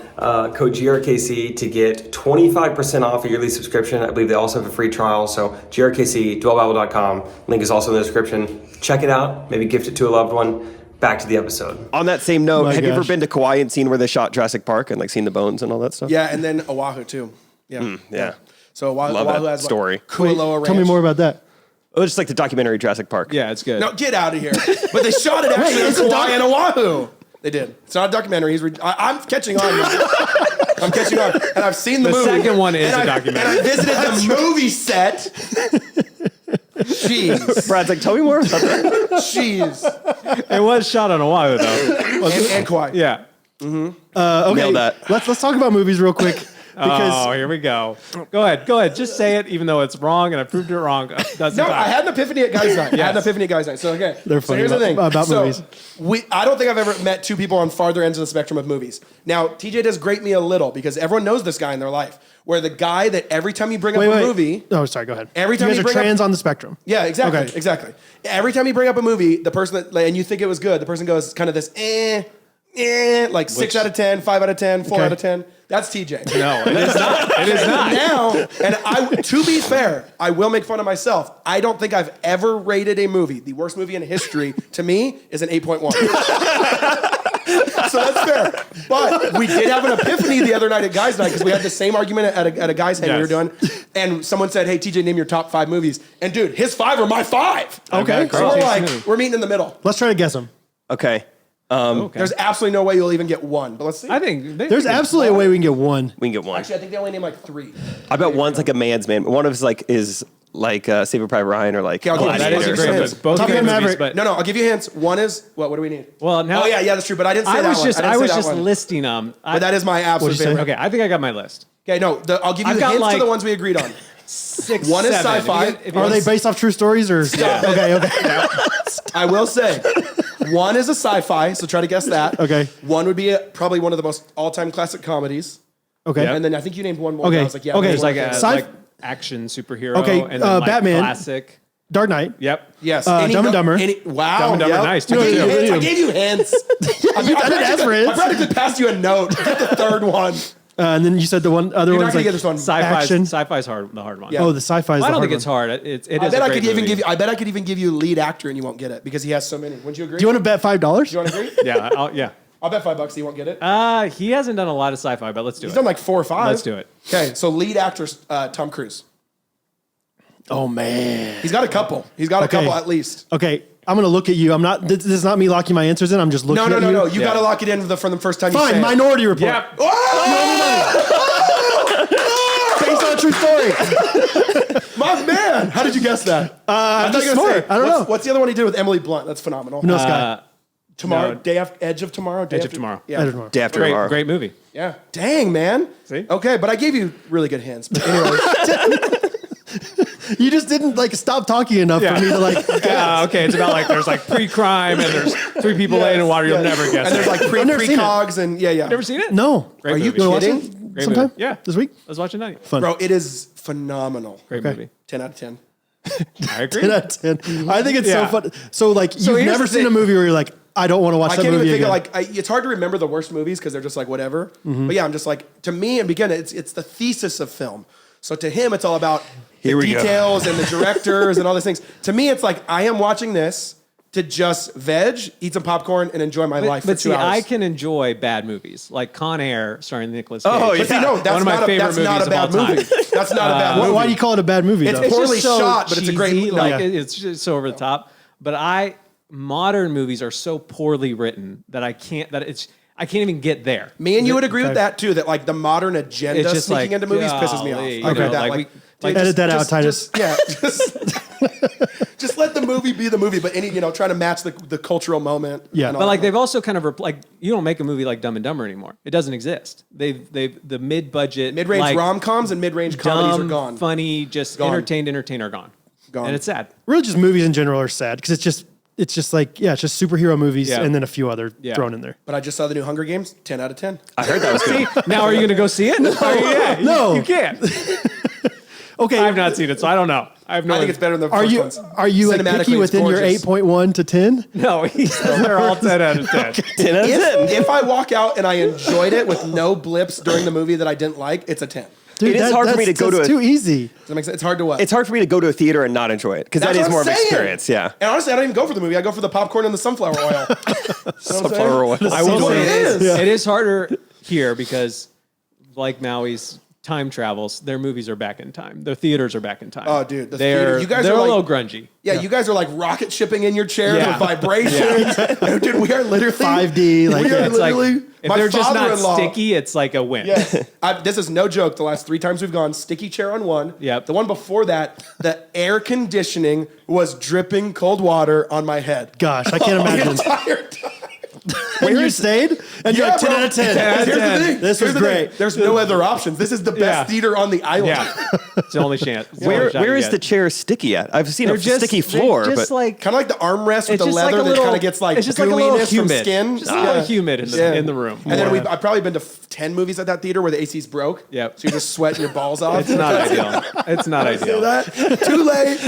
S8: code GRKC to get 25% off a yearly subscription. I believe they also have a free trial. So GRKC, dwellbible.com. Link is also in the description. Check it out. Maybe gift it to a loved one. back to the episode.
S1: On that same note,
S3: My
S1: have you ever
S3: gosh.
S1: been to Kauai and seen where they shot Jurassic Park and like seen the bones and all that stuff?
S2: Yeah, and then Oahu too. Yeah.
S1: yeah.
S2: So Oahu,
S1: Love that
S2: Oahu has
S1: story.
S2: Kualoa Ranch.
S3: Tell me more about that.
S1: Oh, just like the documentary Jurassic Park.
S6: Yeah, it's good.
S2: No, get out of here. But they shot it actually in Kauai and Oahu. They did. It's not a documentary. I'm catching on. I'm catching on. And I've seen the movie.
S6: The second one is
S2: And
S6: a
S2: I
S6: documentary.
S2: visited the movie set. Jeez.
S1: Brad's like, tell me more about that.
S2: Jeez.
S6: It was shot on Oahu though.
S2: And Kauai.
S6: Yeah.
S3: Okay,
S1: Nailed that.
S3: let's talk about movies real quick because
S6: Oh, here we go. Go ahead. Just say it, even though it's wrong, and I proved it wrong. That's
S2: No, I had an epiphany at guys' night. I had an
S6: Yes.
S2: epiphany at guys' night. So okay.
S3: They're
S2: so
S3: funny
S2: here's the thing
S3: about
S2: So,
S3: movies.
S2: I don't think I've ever met two people on farther ends of the spectrum of movies. Now, TJ does grate me a little because everyone knows this guy in their life. Where the guy that every time you bring up a movie,
S3: Oh, sorry. Go ahead.
S2: Every time
S3: you
S2: you
S3: guys are
S2: bring up-
S3: trans on the spectrum.
S2: yeah, exactly,
S3: Okay.
S2: exactly. Every time you bring up a movie, the person that and you think it was good, the person goes kind of this like 6 out of 10, 5 out of 10, 4
S3: Okay.
S2: out of 10. That's TJ.
S6: No, it is not. It is not.
S2: Now, and to be fair, I will make fun of myself. I don't think I've ever rated a movie. The worst movie in history, to me, is an 8.1. So that's fair. But we did have an epiphany the other night at guys' night because we had the same argument at a guys' hang we were
S6: Yes.
S2: doing. And someone said, hey, TJ, name your top 5 movies. And dude, his 5 are my 5.
S3: Okay.
S2: So we're like, we're meeting in the middle.
S3: Let's try to guess them.
S1: Okay.
S6: Okay.
S2: There's absolutely no way you'll even get one. But let's see.
S6: I think
S3: There's absolutely a way we can get one.
S1: We can get one.
S2: Actually, I think they only name like 3.
S1: I bet one's like a man's man. One of us is like Saving Private Ryan or like
S2: Okay, I'll give you
S6: that is a
S2: Gladiator.
S6: great
S2: Gladiator.
S6: movie. Both
S3: Top
S6: great
S3: Gun
S6: movies,
S3: Maverick.
S6: but
S2: No, I'll give you hints. One is, what do we need?
S6: well, now
S2: Oh, yeah, that's true. But I didn't say that one.
S6: I was
S2: didn't say
S6: just
S2: that one.
S6: listing them.
S2: But that is my absolute
S3: What'd you say?
S2: favorite.
S6: Okay, I think I got my list.
S2: Okay, no, I'll give you
S6: I've got,
S2: hints
S6: like,
S2: to the ones we agreed on.
S6: 6,
S2: One is
S6: 7.
S2: sci-fi.
S6: If you
S3: Are
S6: want
S3: they
S6: to-
S3: based off true stories or? Okay.
S2: I will say, one is a sci-fi, so try to guess that.
S3: Okay.
S2: One would be probably one of the most all-time classic comedies.
S3: Okay.
S2: And then I think you named one more.
S3: Okay.
S2: I was like, yeah.
S3: Okay.
S2: there's
S6: There's
S2: one
S6: like a
S2: more.
S3: Sci-
S6: like action superhero.
S3: Okay,
S6: and then like
S3: Batman.
S6: classic.
S3: Dark Knight.
S6: Yep.
S2: Yes.
S3: Dumb and Dumber.
S2: Wow.
S6: Dumb and Dumber,
S2: yep.
S6: nice,
S2: I
S6: too.
S2: gave you
S3: Yeah,
S2: hints.
S3: yeah.
S2: I gave you hints. I
S3: didn't ask for hints.
S2: I practically passed you a note. Get the third one.
S3: And then you said the other
S2: You're not
S3: one's
S2: gonna
S3: like
S2: get this one.
S3: action.
S6: Sci-fi's hard. The hard one.
S2: Yeah.
S3: Oh, the sci-fi is
S6: I
S3: the
S6: don't
S3: hard
S6: think it's
S3: one.
S6: hard. It is.
S2: I bet
S6: a
S2: I
S6: great
S2: could even
S6: movie.
S2: give you. I bet I could even give you lead actor and you won't get it because he has so many. Wouldn't you agree?
S3: Do you want to bet $5?
S2: You want to agree?
S6: Yeah. Yeah.
S2: I'll bet $5 you won't get it.
S6: He hasn't done a lot of sci-fi, but let's do
S2: He's
S6: it.
S2: done like 4 or 5.
S6: Let's do it.
S2: Okay, so lead actor Tom Cruise.
S3: Oh man.
S2: He's got a couple. He's got a
S3: Okay.
S2: couple at least.
S3: Okay, I'm gonna look at you. I'm not. This is not me locking my answers in. I'm just looking.
S2: No,
S3: at you.
S2: no. You got to lock it in from the first time you say
S3: Fine.
S2: it.
S3: Minority Report.
S6: Yep.
S3: Based on a true story.
S2: My man, how did you guess that?
S3: I'm
S2: thought
S3: just
S2: you were gonna
S3: smart.
S2: say,
S3: I don't know.
S2: What's the other one he did with Emily Blunt? That's phenomenal.
S3: No Sky.
S2: Tomorrow,
S6: no.
S2: day after Edge of Tomorrow. Day
S6: Edge of
S2: after,
S6: Tomorrow.
S2: Yeah.
S3: I don't know.
S1: Day after
S6: Great,
S1: tomorrow.
S6: great movie.
S2: Yeah. Dang, man.
S6: See?
S2: Okay, but I gave you really good hints. But anyway,
S3: You just didn't like stop talking enough for me to like.
S6: Okay, it's about like there's like pre-crime and there's 3 people laying in water. You'll never guess.
S2: and there's
S6: it.
S2: like
S3: I've never seen it.
S2: precogs and yeah.
S6: never seen it?
S3: No.
S6: Great
S2: Are you
S6: movie.
S3: You wanna watch
S2: kidding?
S3: it
S6: Great
S3: sometime?
S6: movie. Yeah.
S3: This week.
S6: Let's watch it tonight.
S3: Fun.
S2: Bro, it is phenomenal.
S6: Great
S3: Okay.
S6: movie.
S2: 10 out of 10.
S6: I agree.
S3: 10 out of 10. I think it's
S6: Yeah.
S3: so fun. So like you've
S6: here's
S3: never
S6: the
S3: seen
S6: thing.
S3: a movie where you're like, I don't want to watch
S2: I
S3: that
S2: can't
S3: movie
S2: even
S3: again.
S2: figure it's hard to remember the worst movies because they're just like whatever. But yeah, I'm just like to me and begin it's the thesis of film. So to him, it's all about
S1: Here
S2: the
S1: we go.
S2: details and the directors and all these things. To me, it's like I am watching this to just veg, eat some popcorn, and enjoy my life for
S6: But
S2: 2
S6: see,
S2: hours.
S6: I can enjoy bad movies like Con Air starring Nicolas Cage.
S1: Oh, yeah.
S2: But see, no, that's
S6: One of my
S2: not
S6: favorite
S2: that's not
S6: movies
S2: a bad
S6: of all time.
S2: movie. That's not a bad movie.
S3: Why do you call it a bad movie?
S2: It's
S3: though?
S2: poorly
S6: just so
S2: shot, but it's a great
S6: cheesy,
S2: movie.
S6: like
S3: Yeah.
S6: it's just so over the top. But modern movies are so poorly written that I can't even get there.
S2: Me and you would agree with
S3: Okay.
S2: that too. That like the modern agenda
S6: It's just
S2: sneaking
S6: like,
S2: into movies pisses me off.
S6: golly,
S2: I agree
S6: you
S2: with
S6: know,
S2: that.
S6: like
S2: dude,
S3: Edit that out, Titus.
S2: Just let the movie be the movie, but trying to match the cultural moment.
S3: Yeah.
S2: and all
S6: But like
S2: that.
S6: they've also kind of like you don't make a movie like Dumb and Dumber anymore. It doesn't exist. They've the mid-budget
S2: mid-range
S6: like,
S2: rom-coms and mid-range comedies
S6: dumb,
S2: are gone.
S6: funny, just
S2: Gone.
S6: entertain are gone.
S2: Gone.
S6: And it's sad.
S3: Really, just movies in general are sad because it's just like it's just superhero movies
S6: Yeah.
S3: and then a few other
S6: Yeah.
S3: thrown in there.
S2: But I just saw the new Hunger Games. 10 out of 10.
S1: I heard that was good.
S6: Now are you going to go see it? Yeah,
S3: No.
S6: you can't.
S3: Okay.
S6: I've not seen it, so I don't know. I have no.
S2: I think it's better than the
S3: Are
S2: first
S3: you
S2: ones.
S3: are you like
S2: Cinematically,
S3: picky
S2: it's
S3: within your
S2: gorgeous.
S3: 8.1 to 10?
S6: No, they're all 10 out of 10.
S1: 10 out of 10.
S2: If I walk out and I enjoyed it with no blips during the movie that I didn't like, it's a 10.
S3: Dude,
S1: It is hard for me to go to
S3: That's
S1: a-
S3: too easy.
S2: Does that make sense? It's hard to what?
S1: It's hard for me to go to a theater and not enjoy it because that
S2: That's
S1: is
S2: what
S1: more
S2: I'm
S1: of an
S2: saying.
S1: experience. Yeah.
S2: And honestly, I don't even go for the movie. I go for the popcorn and the sunflower oil.
S1: Sunflower oil.
S6: I will
S2: what it
S6: say
S2: is.
S6: it is harder here because, like Maui's time travels, their movies are back in time. Their theaters are back in time.
S2: Oh, dude, the
S6: they're
S2: theater- you guys
S6: they're
S2: are
S6: a
S2: like-
S6: little grungy.
S2: Yeah, you guys are like rocket shipping in your chairs
S6: Yeah.
S2: with vibrations. Dude, we are literally
S3: 5D, like,
S2: we
S3: yeah,
S2: are
S6: It's like
S2: literally.
S6: if
S2: my
S6: they're just not
S2: father-in-law-
S6: sticky, it's like a win.
S2: Yes, this is no joke. The last 3 times we've gone, sticky chair on one.
S6: Yep.
S2: The one before that, the air conditioning was dripping cold water on my head.
S3: Gosh, I can't
S2: The
S3: imagine.
S2: entire time.
S3: When you stayed, and you're like 10
S2: bro.
S3: out of 10.
S2: Here's the thing.
S3: This
S2: Here's
S3: was
S2: the thing.
S3: great.
S2: There's no other options. This is the best
S6: Yeah.
S2: theater on the island.
S6: Yeah, it's the only chance. It's the only shot
S1: Where
S6: you
S1: is
S6: get.
S1: the chair sticky at? I've seen
S6: They're
S1: a sticky
S6: they're
S1: floor,
S6: just
S1: but
S6: like
S2: Kind of like the armrest with
S6: it's
S2: the
S6: just
S2: leather
S6: like a
S2: that
S6: little,
S2: kind of gets like
S6: it's just like a little
S2: gooiness from
S6: humid,
S2: skin.
S6: just a little humid in the, in the room.
S2: And then I've probably been to 10 movies at that theater where the AC's broke.
S6: Yep.
S2: So you're just sweating your balls off.
S6: It's not ideal. It's not
S2: Say
S6: ideal.
S2: that? Too late.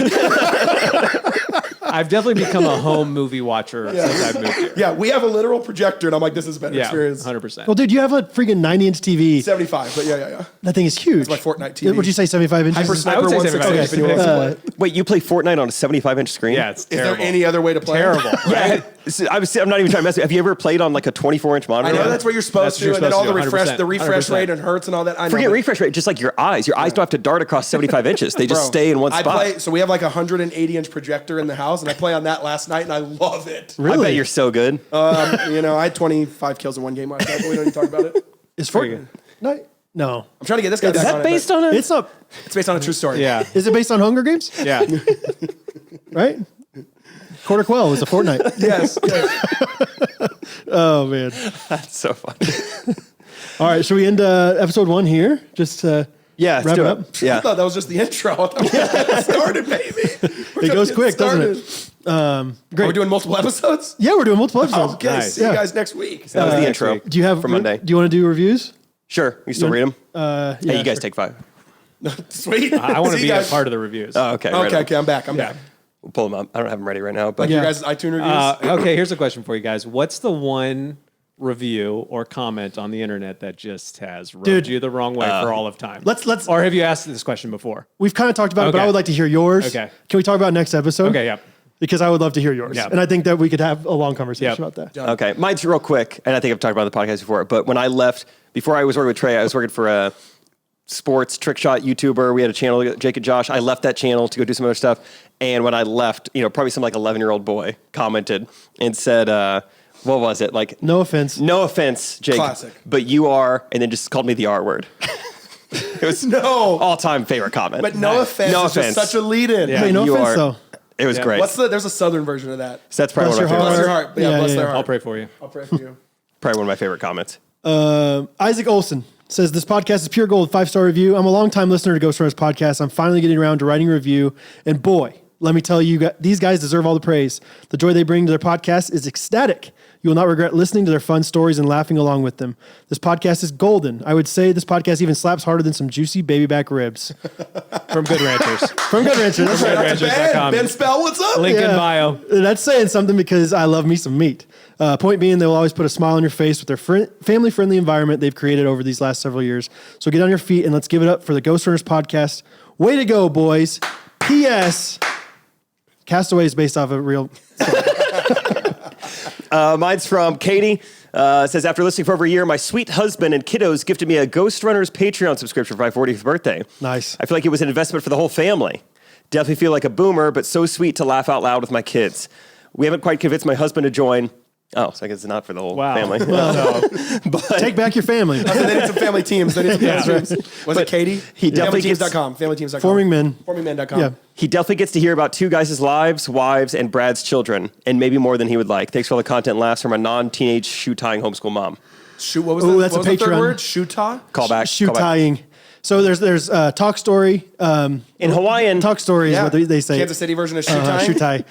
S6: I've definitely become a home movie watcher since I've moved here.
S2: Yeah, we have a literal projector, and I'm like, this is a better
S6: Yeah,
S2: experience.
S6: 100%.
S3: Well, dude, you have a freaking 90-inch TV.
S2: 75, but yeah.
S3: That thing is huge.
S2: my Fortnite TV.
S3: Would you say 75 inches?
S2: Hyper
S6: I
S2: Sniper
S6: would say
S2: 168 if
S6: 75.
S2: anyone wants to play.
S1: wait, you play Fortnite on a 75-inch screen?
S6: Yeah, it's
S2: Is
S6: terrible.
S2: there any other way to play?
S6: Terrible, right?
S1: I'm not even trying to mess with you. Have you ever played on like a 24-inch monitor?
S2: I know that's what you're supposed
S6: That's what you're
S2: to, and then all the
S6: supposed to do,
S2: refresh
S6: 100%.
S2: rate and hertz and all that. I know,
S1: Forget
S2: but-
S1: refresh rate, just like your eyes. Your eyes don't have to dart across 75 inches. They just
S2: Bro,
S1: stay in one spot.
S2: So we have like a 180-inch projector in the house, and I play on that last night, and I love it.
S1: I bet you're so good.
S2: I had 25 kills in one game last night, but we don't even talk about it.
S3: Is
S6: Pretty
S3: Fortnite? No.
S2: I'm trying to get this guy
S1: Is
S2: back
S1: that
S2: on
S1: based
S2: it,
S1: on a...
S3: It's not.
S2: but it's based on a true story.
S6: Yeah,
S3: Is it based on Hunger Games?
S6: yeah.
S3: Right? Quarter Quell is a Fortnite.
S2: Yes.
S3: Oh, man.
S1: That's so funny.
S3: All right, should we end episode 1 here? Just
S1: Yeah, let's
S3: Wrap
S1: do
S3: it
S1: it.
S3: up.
S2: I
S1: Yeah.
S2: thought that was just the intro. I thought we got started, baby.
S3: it goes quick, doesn't it?
S2: Are we doing multiple episodes?
S3: Yeah, we're doing multiple episodes.
S2: Okay,
S6: Nice.
S2: see you guys next week.
S1: That was the
S6: next
S1: intro
S6: week.
S3: Do you have
S1: for Monday.
S3: Do you want to do reviews?
S1: Sure. You still read them?
S3: Yeah,
S1: Hey, you guys
S3: sure.
S1: take 5.
S2: Sweet.
S6: I want to
S2: See
S6: be
S2: you
S6: a
S2: guys.
S6: part of the reviews.
S1: Oh, okay. right on.
S2: Okay, I'm back. I'm
S6: Yeah.
S2: back.
S1: We'll pull them up. I don't have them ready right now, but
S3: Yeah.
S2: You guys' iTunes reviews?
S6: Okay, here's a question for you guys. What's the one review or comment on the internet that just has rubbed
S3: Dude.
S6: you the wrong way for all of time?
S3: Let's-
S6: Or have you asked this question before?
S3: We've kind of talked about it, but
S6: Okay.
S3: I would like to hear yours.
S6: Okay.
S3: Can we talk about it next episode?
S6: Okay, yeah.
S3: Because I would love to hear yours.
S6: Yeah.
S3: And I think that we could have a long conversation
S6: Yep.
S3: about that.
S1: Okay, mine's real quick, and I think I've talked about it on the podcast before. But when I left, before I was working with Trey, I was working for a sports trick shot YouTuber. We had a channel, Jake and Josh. I left that channel to go do some other stuff. And when I left, probably some like 11-year-old boy commented and said, "What was it? Like,
S3: No offense.
S1: no offense, Jake,
S2: Classic.
S1: but you are," and then just called me the R word. It was
S2: No.
S1: all-time favorite comment.
S2: But no offense.
S1: No
S2: it's
S1: offense.
S2: just such a lead-in.
S6: Yeah.
S3: Hey, no
S1: You
S3: offense,
S1: are-
S3: though.
S1: It was great.
S2: There's a southern version of that.
S1: So that's probably
S3: Bless
S1: one of my
S3: your
S1: favorite.
S2: Bless your heart. Yeah,
S3: Yeah,
S2: bless
S3: yeah.
S2: their heart.
S6: I'll pray for you.
S2: I'll pray for you.
S1: Probably one of my favorite comments.
S3: Isaac Olson says, this podcast is pure gold, 5-star review. I'm a longtime listener to Ghostrunners podcast. I'm finally getting around to writing a review. And boy, let me tell you, these guys deserve all the praise. The joy they bring to their podcast is ecstatic. You will not regret listening to their fun stories and laughing along with them. This podcast is golden. I would say this podcast even slaps harder than some juicy baby back ribs.
S6: From Good Ranchers.
S3: From Good Rancher. That's right.
S6: GoodRanchers.com.
S2: Ben Spell, what's up?
S6: Link in
S3: Yeah.
S6: bio.
S3: That's saying something because I love me some meat. Point being, they will always put a smile on your face with their family-friendly environment they've created over these last several years. So get on your feet and let's give it up for the Ghostrunners podcast. Way to go, boys. P.S. Castaway is based off a real...
S1: Mine's from Katie. Says, after listening for over a year, my sweet husband and kiddos gifted me a Ghostrunners Patreon subscription for my 40th birthday.
S3: Nice.
S1: I feel like it was an investment for the whole family. Definitely feel like a boomer, but so sweet to laugh out loud with my kids. We haven't quite convinced my husband to join. Oh, so I guess it's not for the whole
S6: Wow.
S1: family.
S6: So,
S3: Take back your family.
S2: They need some family teams. They need some family teams. Was it Katie?
S1: He definitely gets-
S2: FamilyTeams.com. FamilyTeams.com.
S3: Forming men.
S2: FormingMen.com.
S3: Yeah.
S1: He definitely gets to hear about two guys' lives, wives, and Brad's children, and maybe more than he would like. Thanks for all the content and laughs from a non-teenage shoe-tying homeschool mom.
S2: Shoot, what was
S3: Ooh,
S2: that?
S3: that's
S2: What
S3: a
S2: was the third
S3: Patreon.
S2: word? Shoota?
S1: Call back.
S3: Shoe
S1: call back.
S3: tying. So there's Talk Story.
S1: In Hawaiian,
S3: Talk Story is what they say.
S2: Kansas City version of shoe tying.
S3: Shoe tie.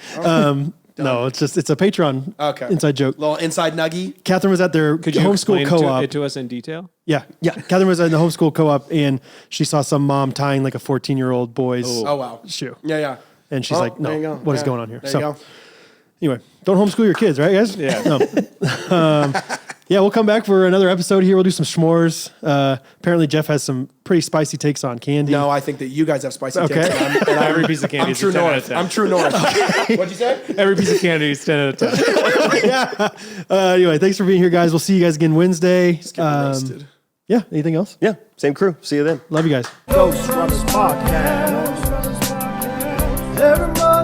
S3: No, it's a Patreon inside joke.
S2: Little inside nuggie.
S3: Catherine was at their
S6: Could you
S3: homeschool
S6: explain
S3: co-op.
S6: it to us in detail?
S3: Yeah. Catherine was in the homeschool co-op, and she saw some mom tying like a 14-year-old boy's
S2: Oh wow.
S3: shoe.
S2: Yeah.
S3: And she's like,
S2: there you
S3: no,
S2: go.
S3: what is
S2: Yeah.
S3: going on here?
S2: There you go.
S3: Anyway, don't homeschool your kids, right, guys?
S6: Yeah.
S3: No. Yeah, we'll come back for another episode here. We'll do some s'mores. Apparently, Jeff has some pretty spicy takes on candy.
S2: No, I think that you guys have spicy takes. And
S6: Every piece of candy
S2: I'm
S6: is
S2: true
S6: a 10 out of
S2: north.
S6: 10.
S2: I'm true north. What'd you say?
S6: Every piece of candy is 10 out of 10.
S3: Anyway, thanks for being here, guys. We'll see you guys again Wednesday.
S2: Roasted.
S3: Yeah, anything else?
S1: Yeah, same crew. See you then.
S3: Love you guys.
S4: Ghostrunners podcast. Everybody.